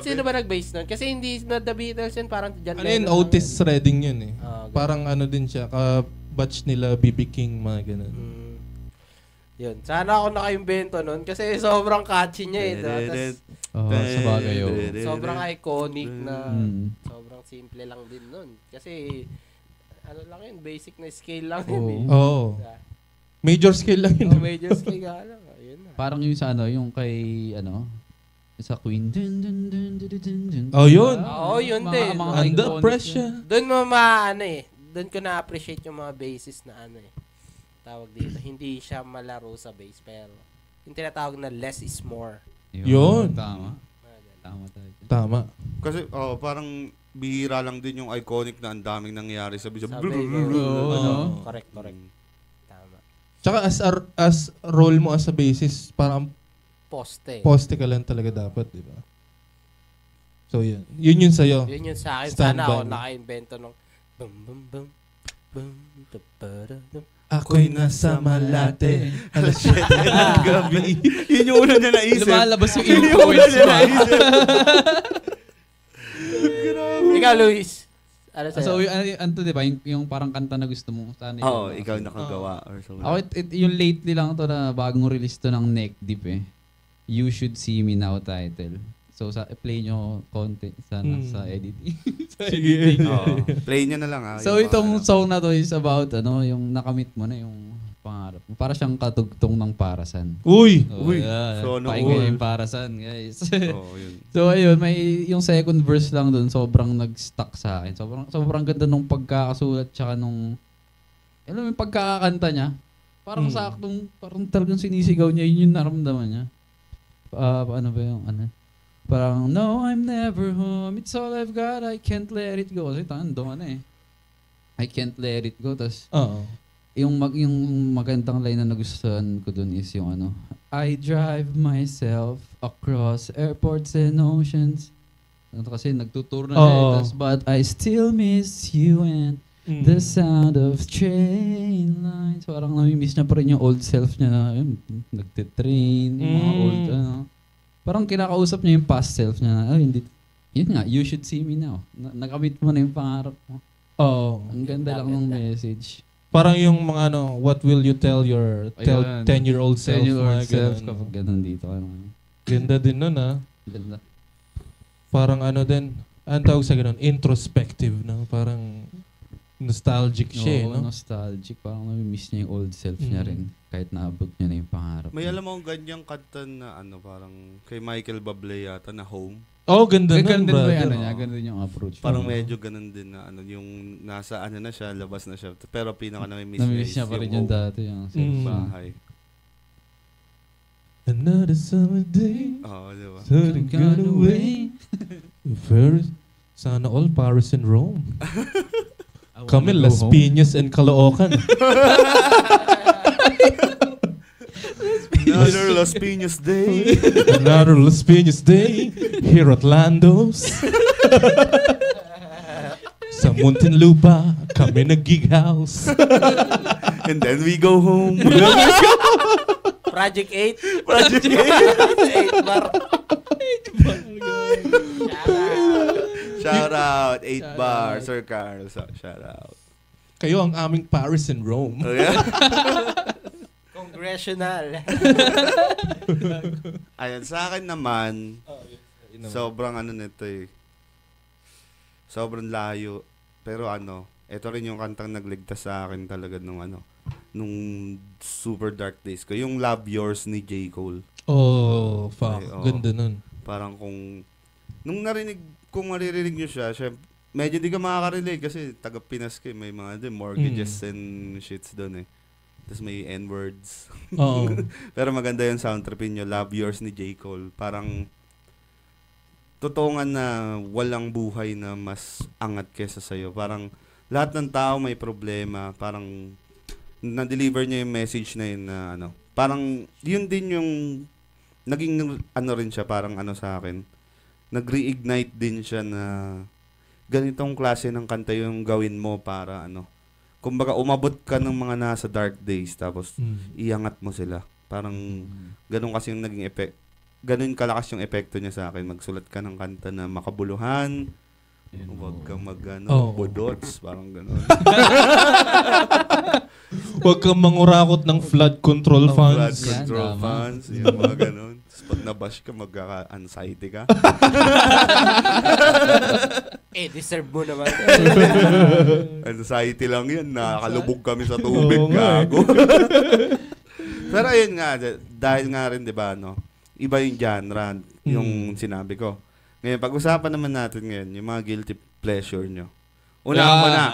Sino ba nag-base nun? Kasi hindi na The Beatles yun, parang John Ano yun, Lennon. Otis Redding yun eh. Ganun. Parang ano din siya, ka-batch nila B.B. King, mga ganun. Yun. Sana ako nakaimbento nun kasi sobrang catchy niya eh. Sa bagay yun. Sobrang iconic na sobrang simple lang din nun. Kasi ano lang yun, basic na scale lang yun eh. Oo. Major scale lang yun. Major scale nga lang. Ayun na. Parang yung sa yung kay, sa Queen. Oh, yun. Oo, yun din. Under pressure. Doon mo doon ko na-appreciate yung mga bases na tawag dito. Hindi siya malaro sa bass, pero yung tinatawag na less is more. Yun. Tama tayo. Tama. Kasi parang bihira lang din yung iconic na ang daming nangyari sa bisa. Correct. Tama. Tsaka as role mo as a bassist, parang poste ka lang talaga dapat, di ba? So yun. Yun sa'yo. Yun sa akin. Stand Sana by ako me. naka-invento ng bum bum bum bum da-ba-da-dum. Ako'y nasa Malate, alas 7 ng gabi. Yun yung una niya naisip. Lumalabas yung influence mo. Ikaw, Luis. Ano sa'yo? So, di ba? Yung parang kanta na gusto mo. Oo, ikaw nakagawa or something. Ako, yung lately lang to na bagong release to ng Neck Deep eh. You Should See Me Now title. So, play nyo konti sana sa editing. Sige. Play nyo na lang ha. So, itong song na to is about, yung nakamit mo na yung pangarap mo. Para siyang katugtong ng Parasan. Uy! Uy! Yeah. So, Pakinggan yung Parasan, guys. yun. So, ayun, may yung second verse lang dun, sobrang nag-stuck sa akin. Sobrang ganda nung pagkakasulat, tsaka nung, alam mo yung pagkakakanta niya. Parang saktong, parang talagang sinisigaw niya, yun yung naramdaman niya. Ano ba yung, parang, no, I'm never home. It's all I've got. I can't let it go. Kasi doon I can't let it go. Tapos, yung magandang line na nagustuhan ko dun is yung I drive myself across airports and oceans. Kasi nagtutour na siya. But I still miss you and the sound of train lines. Parang nami-miss niya pa rin yung old self niya na nagtitrain, yung mga old, parang kinakausap niya yung past self niya. Hindi. Yun nga, you should see me now. Nakamit mo na yung pangarap mo. Ang ganda lang ng message. Parang yung mga what will you tell your 10-year-old self? 10-year-old self kapag ganun dito. Ganda din nun Ganda. Parang din, ang tawag sa ganun, introspective, no? Parang nostalgic siya, no? Nostalgic. Parang nami-miss niya yung old self niya rin. Kahit naabot niya na yung pangarap. May alam mo ganyang kanta na parang kay Michael Bublé yata na Home. Ganda nun, brother. Ganda din yung approach. Parang medyo ganun din na yung nasa na siya, labas na siya. Pero pinaka nami-miss niya pa rin yung dati. Yung bahay. Another summer day. Diba? Turning gone away. First, sana all Paris and Rome. Kami Las Piñas and Caloocan. Another Las Piñas Day. Another Las Piñas Day. Here at Lando's. Sa Muntinlupa, kami nag-gig house. And then we go home. Project 8. Project 8 bar. Shout out. 8 bar. Sir Carl. Shout out. Kayo ang aming Paris and Rome. Oh, yeah? Congressional. Ayan, sa akin naman, sobrang nito eh. Sobrang layo. Pero ito rin yung kantang nagligtas sa akin talaga nung super dark days ko. Yung Love Yours ni J. Cole. Oh, fuck. Okay, Ganda nun. Parang nung maririnig nyo siya, syempre, medyo di ka makaka-relate kasi taga Pinas ka, may mga mortgages and shits doon eh. Tapos may N-words. Oo. Pero maganda yung sound tripin nyo, Love Yours ni J. Cole. Parang, totoo nga na walang buhay na mas angat kesa sa'yo. Parang, lahat ng tao may problema. Parang, na-deliver niya yung message na yun na parang, yun din yung, naging rin siya, parang sa akin. Nag-reignite din siya na, ganitong klase ng kanta yung gawin mo para kumbaga umabot ka ng mga nasa dark days tapos iangat mo sila. Parang ganun kasi yung naging effect. Ganun kalakas yung epekto niya sa akin. Magsulat ka ng kanta na makabuluhan. Huwag kang bodots. Parang ganun. Huwag kang mangurakot ng flood control funds. Flood control funds. Yung mga ganun. Tapos pag nabash ka, magkaka-anxiety ka. Deserve mo naman. Anxiety lang yan. Nakakalubog kami sa tubig. Gago. Pero ayun nga, dahil nga rin, di ba, iba yung genre, yung sinabi ko. Ngayon, pag-usapan naman natin ngayon, yung mga guilty pleasure nyo. Una mo na.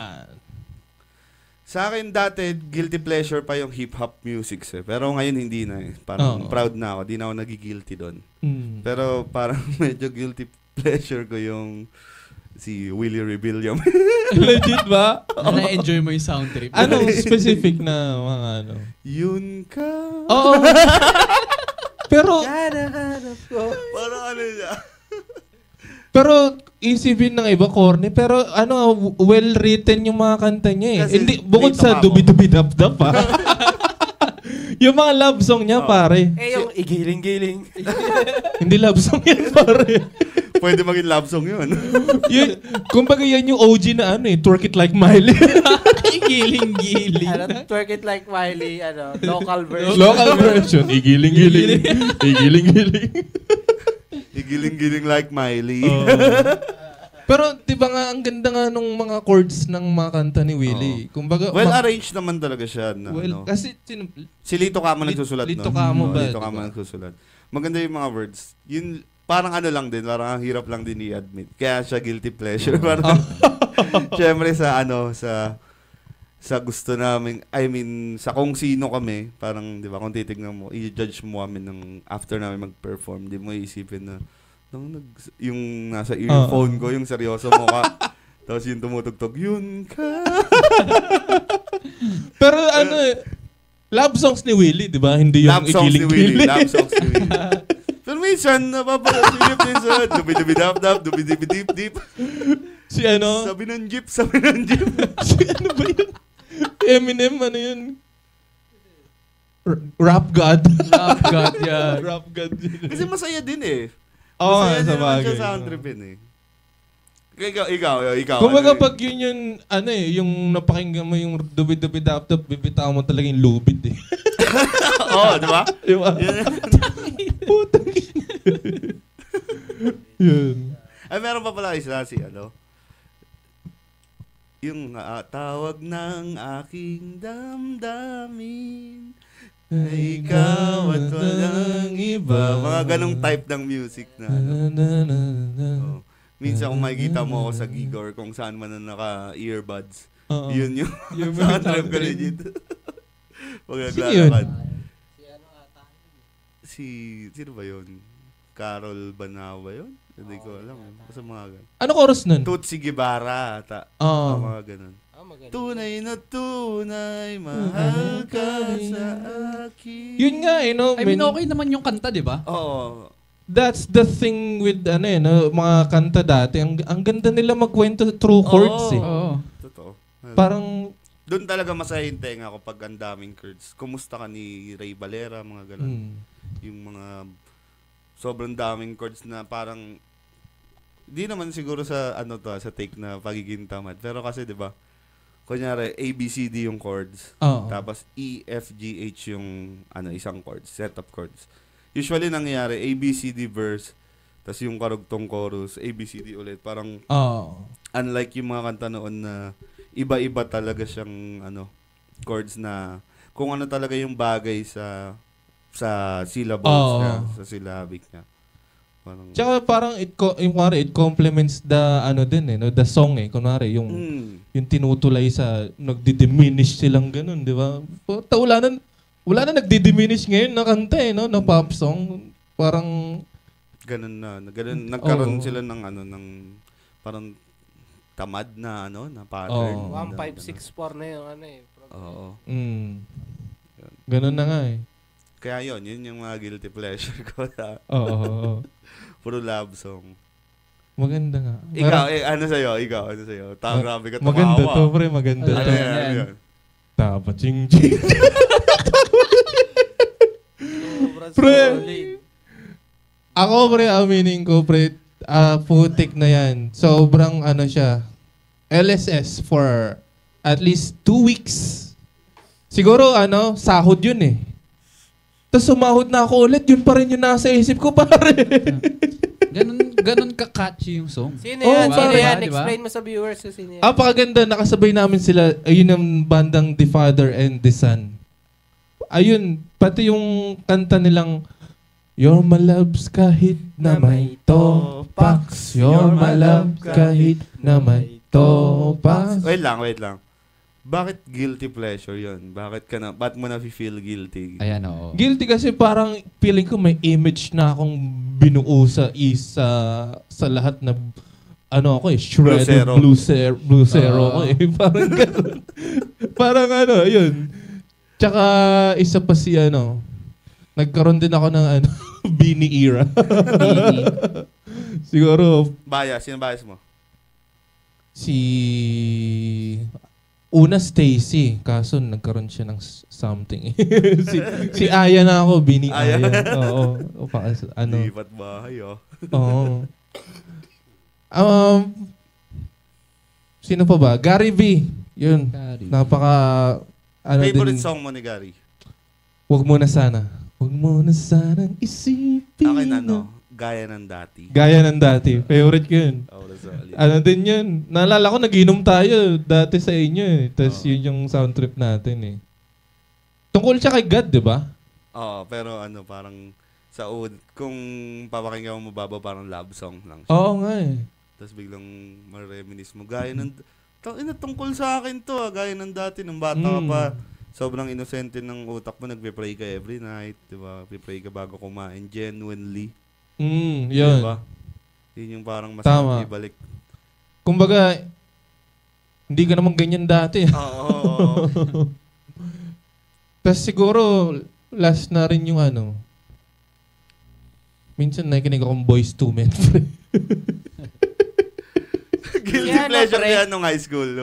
Sa akin dati, guilty pleasure pa yung hip-hop music eh. Pero ngayon hindi na eh. Parang proud na ako. Di na ako nagigilty doon. Pero parang medyo guilty pleasure ko yung si Willie Rebellion. Legit ba? Na-enjoy mo yung sound trip. Anong specific na mga Yun ka. Oo. Pero, parang siya. pero isipin ng iba, corny. Pero well-written yung mga kanta niya eh. Kasi Hindi, bukod sa dubi-dubi-dap-dap ha. Yung mga love song niya, pare. Yung igiling-giling. Hindi love song yan, pare. Pwede maging love song yun. Kumbaga yan yung OG na Twerk It Like Miley. Giling-giling. Twerk It Like Miley, local version. Local version. Igiling-giling. Igiling-giling. Igiling-giling like Miley. Pero di ba nga, ang ganda nga nung mga chords ng mga kanta ni Willie. Kumbaga, well-arranged naman talaga siya. Na, kasi, si Lito Kamo nagsusulat. Lito Kamo ba? Lito Kamo nagsusulat. Maganda yung mga words. Yun, parang lang din, parang hirap lang din i-admit. Kaya siya guilty pleasure. Siyempre sa gusto namin, sa kung sino kami, parang, di ba, kung titignan mo, i-judge mo kami after namin mag-perform, di mo iisipin na, yung nasa earphone ko, yung seryoso mo ka, tapos yung tumutugtog, yun ka. Pero love songs ni Willie, di ba? Hindi yung love songs ni Willie. Love songs ni Willie. Pero minsan, napapasilip din sa dubi-dubi-dap-dap, dubi-dubi-dip-dip. Si Sabi ng jeep. Si ano ba yun? Eminem, yun? Rap God. Rap God, yeah. Rap God. Kasi masaya din eh. Oo, masaya din sa naman bagay. siya sound tripin eh. Ikaw. Kumbaga pag yun yung, yung napakinggan mo yung dubi-dubi-dap-dap, bibitaw mo talaga yung lubid eh. Oo, di ba? Diba? Putang yun. Ay, meron pa pala isa yung tawag ng aking damdamin ay ikaw at walang iba. Mga ganong type ng music na minsan kung makikita mo ako sa gig or kung saan man na naka-earbuds, yun yung sound trip ko legit. Pag naglalakad. Sino ba yun? Carol Banawa yun? Hindi ko alam. Basta mga ganun. Ano chorus nun? Tutsi Guevara ata. Mga ganun. Tunay na tunay, mahal ka sa akin. Yun nga I mean, okay naman yung kanta, di ba? Oo. That's the thing with mga kanta dati. Ang ganda nila magkwento through chords eh. Oo. Totoo. Parang doon talaga masaya yung tenga ko pag ang daming chords. Kumusta ka ni Ray Valera, mga ganun. Yung mga sobrang daming chords na parang di naman siguro sa sa take na pagiging tamad. Pero kasi 'di ba? Kunyari ABCD yung chords. Tapos E F G H yung isang chords, set of chords. Usually nangyayari ABCD verse, tapos yung karugtong chorus, ABCD ulit. Parang unlike yung mga kanta noon na iba-iba talaga siyang chords na kung ano talaga yung bagay sa syllables niya, sa syllabic niya. Parang tsaka parang it complements the the song kunwari yung tinutulay sa nagdi-diminish silang ganun, di ba? Wala na nagdi-diminish ngayon na kanta na pop song. Parang ganun nagkaroon sila ng parang tamad na pattern. 1564 na yung Oo. Ganun na nga Kaya yun yung mga guilty pleasure ko na puro love song. Maganda nga. Ikaw, ano sa'yo? Grabe ka tumawa. Maganda to, pre. Maganda to. Ano yan? Tapa ching-ching. Pre. Ako, pre, aminin ko, pre, putik na yan. Sobrang siya. LSS for at least 2 weeks. Siguro, sahod yun Tapos sumahod na ako ulit, yun pa rin yung nasa isip ko, pare. Ganun ka-catchy yung song. Sino yan? Sino yan? Diba? Explain mo sa viewers kung sino yan. Pakaganda, nakasabay namin sila. Ayun ang bandang The Father and the Son. Ayun, pati yung kanta nilang You're my loves kahit na may topax. You're my love kahit na may topax. Wait lang. Bakit guilty pleasure yun? Ba't mo na-feel guilty? Ayan, oo. Guilty kasi parang feeling ko may image na akong binuo sa lahat na shredded blue zero ko Parang gano'n. Parang yun. Tsaka isa pa si nagkaroon din ako ng Beanie era. Siguro. Sino bias mo? Una Stacy, kaso nagkaroon siya ng something. si Aya na ako, Beanie Aya. Oo. Lipat bahay, Oo. Sino pa ba? Gary V. Yun. Napaka favorite song mo ni Gary? Huwag mo na sana. Huwag mo na sanang isipin. Akin Gaya ng Dati. Gaya ng Dati. Favorite ko yun. Din yun. Naalala ko, nag-inom tayo dati sa inyo Tapos yun yung sound trip natin Tungkol siya kay God, di ba? Oo, pero parang kung papakinggan mo mababa, parang love song lang siya. Oo nga Tapos biglang mareminis mo. Gaya ng... tungkol sa akin to Gaya ng Dati. Nung bata ka pa, sobrang inosente ng utak mo. Nagpe-pray ka every night. Diba? Nagpe-pray ka bago kumain. Genuinely. Yun. Diba? Yun yung parang masarap ibalik. Kumbaga, hindi ka naman ganyan dati. Oo. Tapos siguro, last na rin yung minsan nakikinig akong Boyz II Men. Guilty pleasure yan nung high school.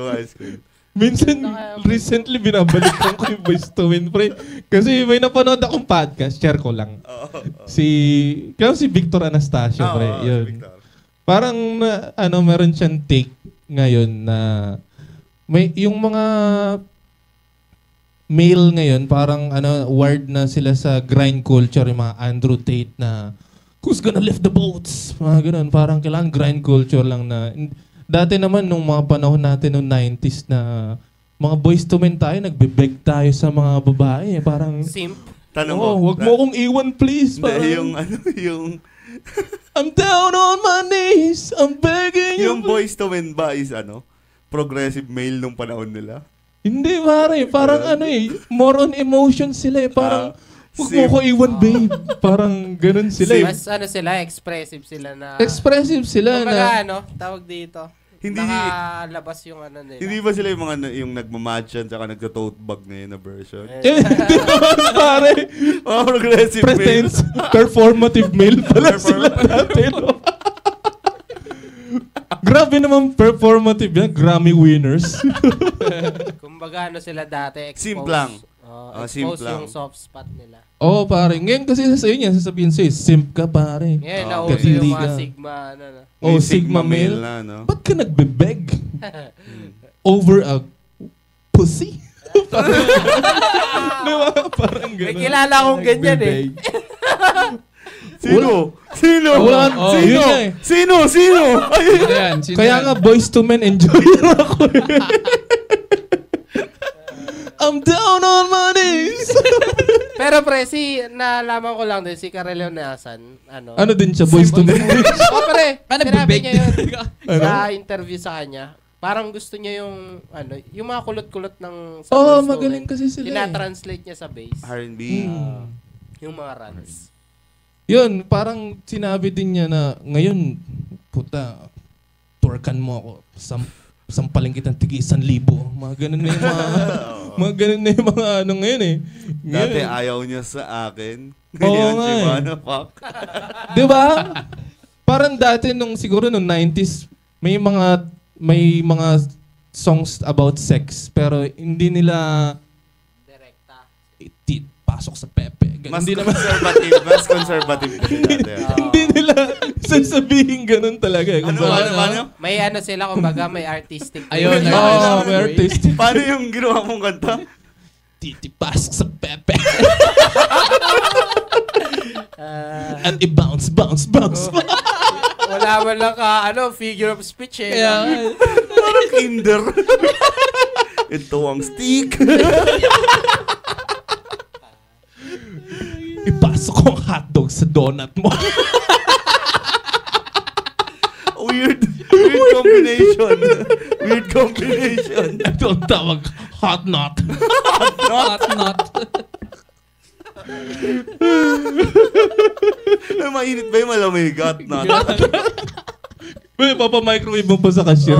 Minsan, recently, binabalik ko yung Boyz II Men, pre. Kasi may napanood akong podcast, share ko lang. Si Victor Anastasio, pre. Yun. Si Victor. Parang, meron siyang take ngayon na may yung mga male ngayon, parang word na sila sa grind culture, yung mga Andrew Tate na who's gonna lift the boats? Mga ganun, parang kailangan grind culture lang na. Dati naman, nung mga panahon natin noong 90s na mga Boyz II Men tayo, nagbe-beg tayo sa mga babae. Parang, simp. Tanong mo. Wag mo akong iwan, please. Parang, yung I'm down on my knees, I'm begging you. Yung Boyz II Men ba is progressive male nung panahon nila? Hindi, pare. Parang more on emotion sila Parang, huwag mo ko iwan, babe. Parang ganun sila Mas sila, expressive sila na. Expressive sila kumbaga, tawag dito. Hindi nakalabas yung nila. Hindi ba sila yung mga yung nagmamatchan tsaka nagto-tote bag ngayon na version? Hindi naman, pare. Progressive male. Performative male pala sila dati, Grabe naman performative yan. Grammy winners. Kumbaga Kumbaga sila dati, expose. Simple lang. Expose simple yung lang. soft spot nila. Oo, pare. Ngayon kasi sa'yo niya, sasabihin sa'yo, simp ka, pare. Ngayon, nauso Katili yung mga ka. Sigma, Oh, Sigma male. na, no? Ba't ka nagbebeg? Over a pussy? Diba? Parang May gano'n. kilala akong ganyan eh. Sino? Wala. Yun nga eh. Sino? Sino yan? Sino Kaya yan? nga, boys to men, enjoy lang ako eh. I'm down on my knees. Pero pre, nalaman ko lang din, si Karel Leonasan, Ano din siya, boys to men? pre, sinabi nagbibig? niya yun sa interview sa kanya. Parang gusto niya yung mga kulot-kulot ng sa Oo, Boyz II magaling Men. kasi sila eh. Tinatranslate niya sa bass. R&B. Yung mga runs. Yun, parang sinabi din niya na, ngayon, puta, twerkan mo ako. Sampaling kitang tigi 1,000. Mga ganun na yung mga ganun na yung mga ngayon eh. Ngayon, Dati ayaw niya sa akin. Oo Ngayon, nga si eh. Mana Fuck. di ba? Parang dati siguro nung 90s, may mga songs about sex pero hindi nila Direkta. pasok sa pepe. Mas Hindi naman conservative. Mas conservative kasi dati. hindi nila sasabihin ganun talaga. Eh. Ano? May sila, kumbaga may artistic. Ayun, May artist. Paano yung ginawa mong kanta? Titi pasok sa pepe. And i-bounce. Wala man lang figure of speech eh. Kaya, Parang kinder. Ito ang stick. ipasok ko ang hotdog sa donut mo. Weird combination. Ito ang tawag hot knot. Not. Mainit ba yung malamig? Hot not. May papamicrowave mo pa sa cashier.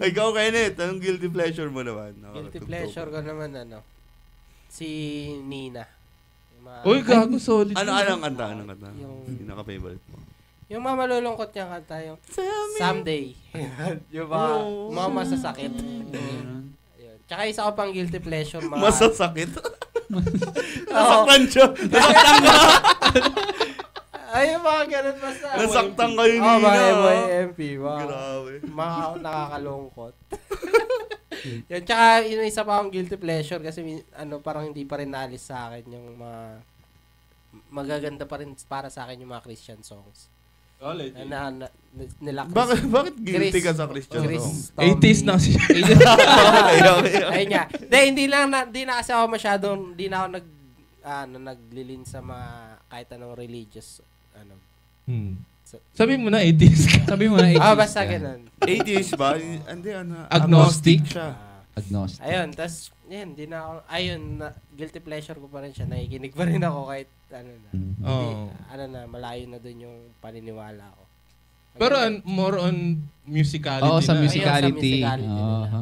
Ikaw, Kenneth, anong guilty pleasure mo naman? Guilty pleasure ko naman si Nina. Yung mga, Uy, gago, solid. Anong kanta? Yung- Yung naka-favorite mo. yung mga malulungkot niyang kanta, yung Someday. Yung mga masasakit. Ayun. Tsaka isa ko pang guilty pleasure. Masasakit. Nasaktan siya. Nasaktan ka. Ay, mga ganun basta. Nasaktan kayo ni mga Nina. MYMP. Grabe. Mga nakakalungkot. Yan, tsaka yung isa pa akong guilty pleasure kasi parang hindi pa rin naalis sa akin yung mga magaganda pa rin para sa akin yung mga Christian songs. Nila Bakit guilty ka sa Christian song? 80s na siya. Ayun nga. Hindi na kasi ako masyadong, hindi na ako naglilin sa mga kahit anong religious, Sabi mo na 80s ka. Sabi mo na 80s basta ka. ganun. 80s ba? Hindi, Agnostic siya. Agnostic. Ayun, tas, hindi na ako, guilty pleasure ko pa rin siya. Nakikinig pa rin ako kahit, Oh. malayo na dun yung paniniwala ko. Pero more on musicality Oo, sa na. musicality. nila.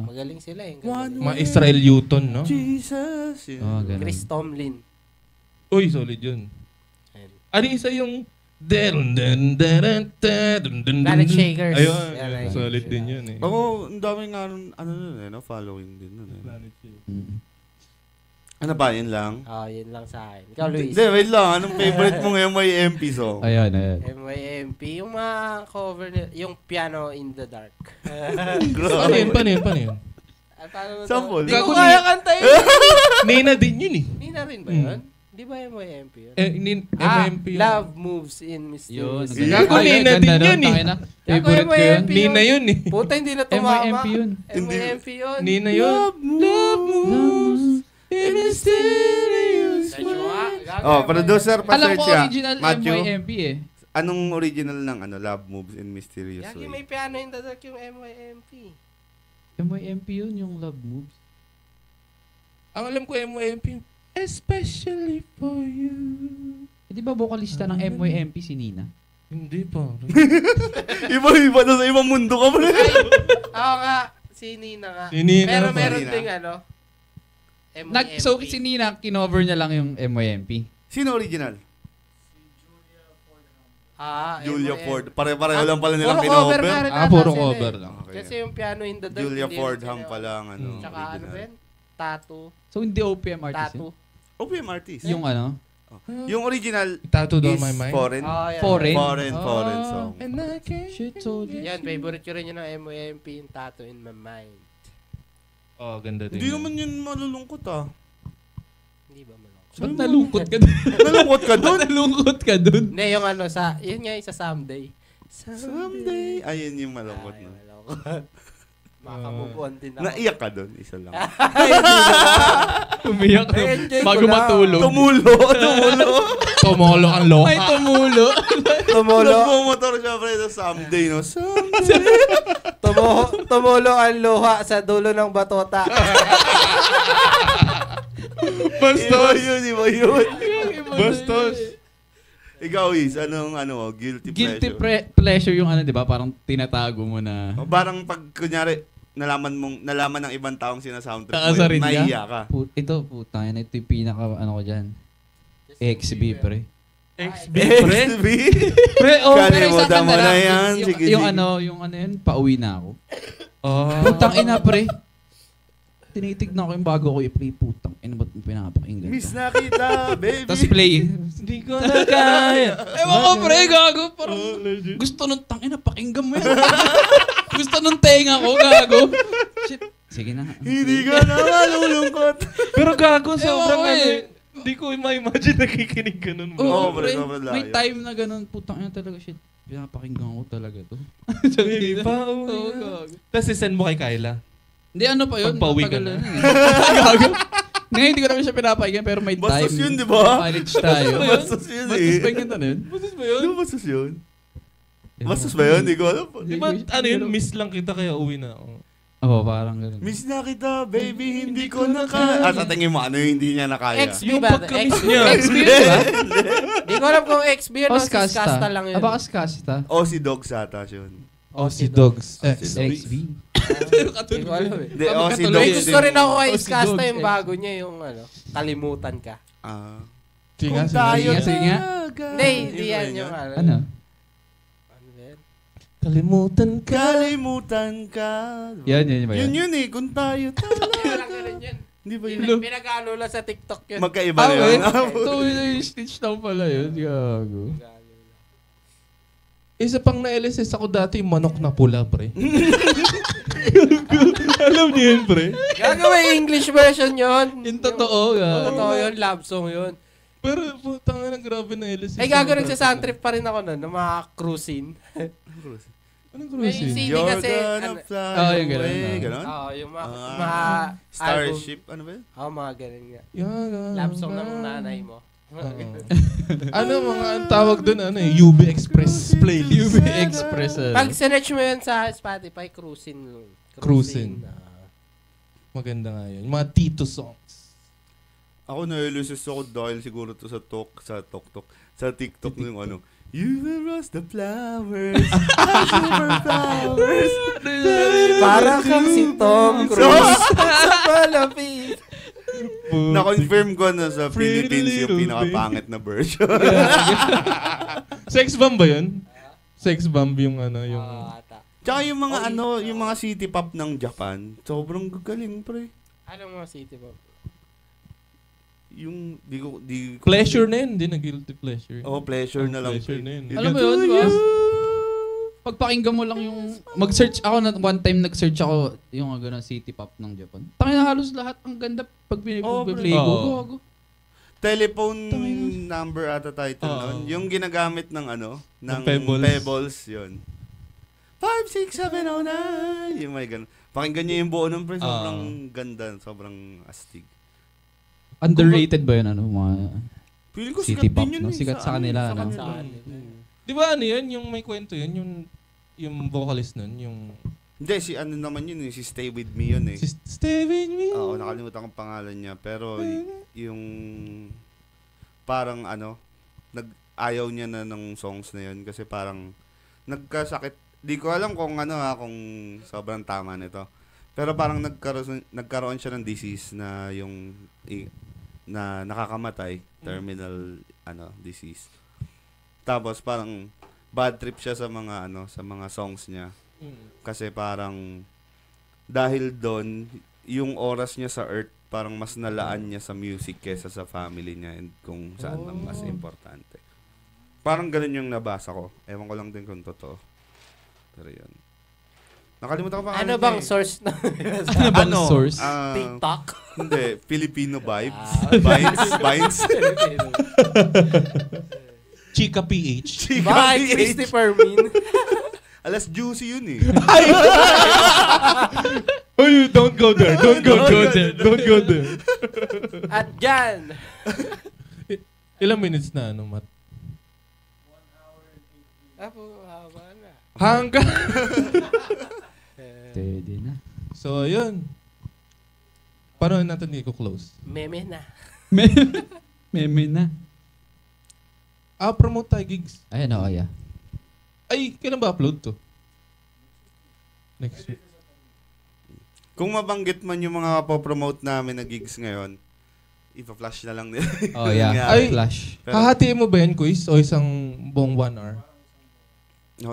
Magaling sila eh. Mga Israel Newton, no? Jesus. Oh, ganun. Chris Tomlin. Uy, solid yun. Ayun. Ano isa yung Planet Shakers. Ayun, Yan, solid din yun eh. Ako, ang dami nga following din nun eh. Ano ba, yun lang? Yun lang sa akin. Ikaw, Luis. Hindi, wait lang. Anong favorite mo ngayon may MP song? Ayan. MYMP, yung mga cover nila, yung Piano in the Dark. Paano yun? Sample. Hindi ko kaya kantayin. Nina din yun eh. Nina rin ba yun? Di ba MYMP yun? MMP yun. Love Moves in Mysterious. Yun. Gago, Nina din yun eh. Favorite ko yun. MYMP Nina yun eh. Puta, hindi na tumama. MYMP yun. MYMP yun. Nina yun. Love moves in mysterious Oh, producer, Alam pa-search ko siya. original Matthew, MYMP eh. anong original ng Love Moves in Mysterious Yagi, Way? may Piano in the Dark yung MYMP. MYMP yun, yung Love Moves. Ang alam ko MYMP, especially for you. Di ba vocalista ng MYMP si Nina? Hindi pa. Iba na sa ibang mundo ka pa. Oo nga, si Nina nga. Si Nina Pero pa. meron Nina. ding MYMP. So si Nina, kinover niya lang yung MYMP. Sino original? Julia M.O.M. Ford. Pare-pareho lang pala nilang Puro cover kinover. nga rin Puro ata sila cover eh. lang. Okay. Kasi yung Piano in the Dark. Julia hindi Fordham rin sila- pala ang ano. Tsaka ano original. ba yun? Tattoo. So, hindi OPM artist Tattoo. yun? OPM artist. Yung ano? Yung original Tattooed on is my mind. foreign. Yan. Foreign? Foreign Ah. song. And I can't... Shit, told you. Yan, favorite ko rin yun ng M.O.M.P. yung Tattoo in my mind. Oh, ganda din. Hindi naman yun malulungkot Hindi ba malungkot? Ba't nalungkot ka dun? Nalungkot ka Ba't doon? nalungkot ka dun? Hindi, yung ano, yun nga yung sa Someday. Someday. Ayun yung malungkot Ay, na. malungkot. Makamove on din ako. Naiyak ka doon, isa lang. Umiyak na Enjoy ko bago lang. matulog. Tumulo. Tumolo ang loka. Ay, tumulo. Tumulo. Nagmumotor siya pre sa someday, no? Someday. Tumulo ang luha sa dulo ng batota. Iba yun, iba yun. Bastos. Ikaw, Is, anong guilty pleasure? Guilty pleasure yung ano, di ba? Parang tinatago mo na. O, parang pag, kunyari, nalaman ng ibang taong sinasoundtrack mo Nakasarin yun, ka? naiiyak ka. Ito, puta, yan. Ito yung pinaka, ano ko dyan. XB, pre. XB, pre. XB? Pre, oh, pero Kalimutan isang kanta mo na lang. yan. Sige, Yung sige. yung ano yun, pauwi na ako. Oh. Putang ina, pre. Tinitignan ko yung bago ko i-play. Putang ina, ba't mo pinapakinggan? Miss na kita, baby. Tapos play. Hindi ko na kaya. Ewan ko, pre, gago. Parang gusto nung tangina, pakinggan mo yan. Gusto nung tenga ko, gago. Shit. Sige na. Hindi ka na malulungkot. Pero gago, Ewan sobrang ko ano eh. eh. Hindi ko ma-imagine nakikinig ganun mo. Oo, pre, pre. sobrang layo. May time na ganun. Putang ina talaga, shit. Pinapakinggan ko talaga to. Baby, pauwi Oo, na. gago. Tapos isend mo kay Kyla. Hindi, ano pa yun? Pagpauwi ka Matagal na. yun eh. Gago. Ngayon, hindi ko naman siya pinapakinggan, pero may time. Bastos yun, di ba? College tayo. Bastos yun eh. Bastos ba yung kanta na yun? Bastos ba Di yun? ba bastos yun? Bastos ba yun? Hindi ko alam. Di ba, ano yun, miss lang kita kaya uwi na ako. Oo, parang ganun. Miss na kita, baby, hindi ko na kaya. Sa tingin mo, ano yung hindi niya nakaya? XB Yung ba? pagka-miss niya. XB yun ba? Di ko alam kung XB yun o si Oscasta. Skasta lang yun. Baka Skasta. O si Dog Satas yun. Oh, si Dogs. Si Dogs. XB. Di ko alam eh. Hindi, o si Magkatuloy. Dog. May gusto rin ako kay Oh, si Skasta Dogs, yung bago niya, yung ano, kalimutan ka. Sige Kung nga, tayo sige nga, sige nga. talaga. Hindi ba yan yun? yung ano. Ano? Ano ba yan? Kalimutan ka. Kalimutan ka. Yan ba Yun yan? yun eh, kung tayo Walang talaga. ganun yun. Hindi ba yun? Pinag-ano lang sa TikTok yun. Magkaiba na eh. yun. Ito yung stitch down pala yun. Gago. Isa pang na-LSS ako dati, yung manok na pula, pre. Alam niyo yun, pre? Gagawin English version yun. Yung totoo, gago. Totoo yun, love song yun. Pero, putang ina, grabe na LSS. Ay, gagawin sa sound trip pa rin ako nun, ng mga cruising. Anong May cruising? CD You're kasi, gonna ano, fly Oh, yung ganun, away. no? Ganon? Oo, yung mga, Ah, mga Starship, ano ba yun? album. Oo, mga ganun nga. Yaga, Love song ng nanay mo. Ano mga ang tawag doon, ano eh, UB Express playlist. UB Express. Pag sinerch mo yun sa Spotify, cruising. Cruising. Maganda nga yun. Mga Tito songs. Ako na-elusis ako dahil siguro to sa sa TikTok yung ano, you will rose the flowers, super flowers. Para kang si Tom Cruise sa palapit. Na-confirm ko na sa Pretty Philippines yung little pinaka-pangit na version. Sex bomb ba yun? Sex bomb yung ano, yung... Ata. Tsaka yung mga yung mga city pop ng Japan, sobrang gagaling, pre. Anong mga city ba? Yung, di ko... Pleasure na yun, hindi na guilty pleasure. Oh, pleasure na lang. Pleasure na yun. Alam mo yun, ba? Pagpakinggan mo lang yung... Mag-search ako, one time nag-search ako yung gano'n city pop ng Japan. Tangina halos lahat ang ganda pag play Oo. ko. Telephone Tangina. number ata title Oo. nun. Yung ginagamit ng ano, ng Pebbles. Pebbles, yun. 56709. Yung may ganun. Pakinggan niyo yung buo nun, pre. Sobrang ganda. Sobrang astig. Underrated ba yun? Ano, mga Feeling ko city sikat pop, din yun no? eh. Sikat sa kanila, no? kanila. Di ba ano yun? Yung may kwento yun? Yung vocalist nun? Yung... Hindi, si ano naman yun eh. Si Stay With Me yun eh. Stay with me. Oo, nakalimutan ko pangalan niya. Pero yung parang ano, ayaw niya na ng songs na yun kasi parang nagkasakit. Di ko alam kung ano kung sobrang tama nito. Pero parang nagkaroon siya ng disease na yung na nakakamatay, terminal disease. Tapos parang bad trip siya sa mga sa mga songs niya. Kasi parang dahil doon yung oras niya sa earth parang mas nalaan niya sa music kaysa sa family niya and kung saan ang mas importante. Parang ganun yung nabasa ko. Ewan ko lang din kung totoo. Pero yun. Nakalimutan ko pa. Ano bang source na? Ano bang source? TikTok? Hindi. Filipino Vibes. Vibes. Chika PH. Bye, Christopher Min. Alas juicy yun eh. Ay, don't go there. Don't go there. Don't go there. At dyan. Ilang minutes na, Matt? 1 hour and 8 minutes. Apo, haba na. Hanggang. Pwede na. So, ayun. Paano natin i-close? Meme na. Meme na. Promote tayo gigs. Ayan o, yeah. Ay, kailan ba upload to? Next week. Kung mabanggit man yung mga po-promote namin na gigs ngayon, ipa-flash na lang nila. Oh, yeah. Ay, Flash. Hahatiin mo ba yan, quiz? O isang buong 1 hour?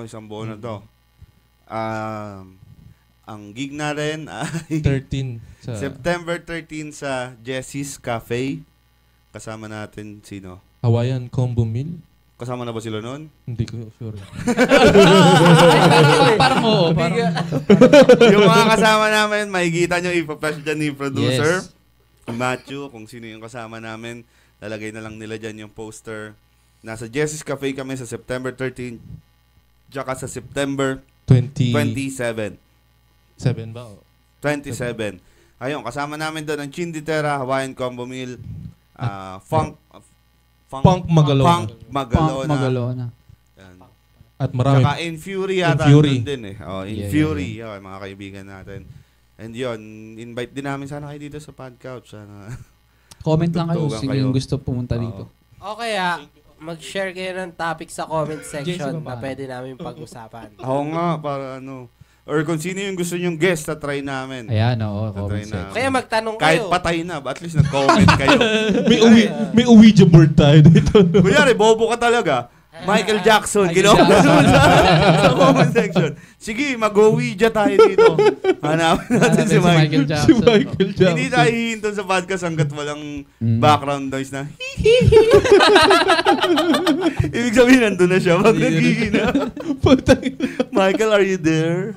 Isang buo na to. Ang gig na rin ay 13. Sa September 13 sa Jesse's Cafe. Kasama natin sino? Hawaiian Combo Meal. Kasama na ba sila noon? Hindi ko sure. Parang oo. Parang... Yung mga kasama namin, makikita nyo, ipa-flash dyan ni producer. Yes. Matthew, kung sino yung kasama namin, lalagay na lang nila dyan yung poster. Nasa Jesse's Cafe kami sa September 13, tsaka sa September 27. 7 ba? 27. Ayun, kasama namin doon ang Chinditera, Hawaiian Combo Meal, Punk Magalona. Punk Magalona. Punk Magalona. Yan. At marami. Tsaka In Fury yata Fury. din eh. Oh, In Yeah, Fury. Yeah. Mga kaibigan natin. And yun, invite din namin sana kayo dito sa Podcouch. Sana. Comment lang kayo Tugtugan kung kayo. yung gusto pumunta dito. O kaya, mag-share kayo ng topic sa comment section Jason, na pwede namin pag-usapan. Oo nga, para ano. Or kung sino yung gusto nyong guest na try namin. Ayan, oo. Tatry Comment na. section. Kaya magtanong Kahit kayo. patay na, at least nag-comment kayo. May Ouija board tayo dito. Kunyari, bobo ka talaga. Michael Jackson, Michael ginawa Jackson. mo sa comment section. Sige, mag-Ouija tayo dito. Hanapin natin si Michael. Si Michael Jackson. Hindi tayo hihinto sa podcast hanggat walang background noise na ibig sabihin, nandun na siya. Pag nagigina. Michael, are you there?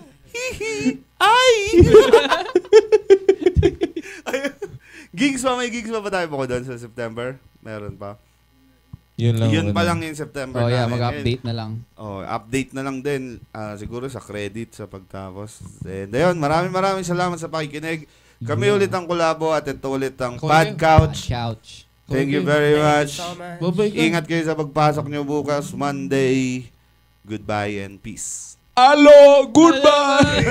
Ay! Gigs pa, may gigs pa ba tayo po doon sa September? Meron pa. Yun pa lang yung September Oh, yeah. namin. Mag-update na lang. Oh, update na lang din siguro sa credit sa pagtapos. And ayun, maraming salamat sa pakikinig. Kami ulit ang Kulabo at ito ulit ang Podcouch. Couch. Thank you very much. So much. Bye-bye. Ingat kayo sa pagpasok nyo bukas, Monday. Goodbye and peace. Hello, goodbye.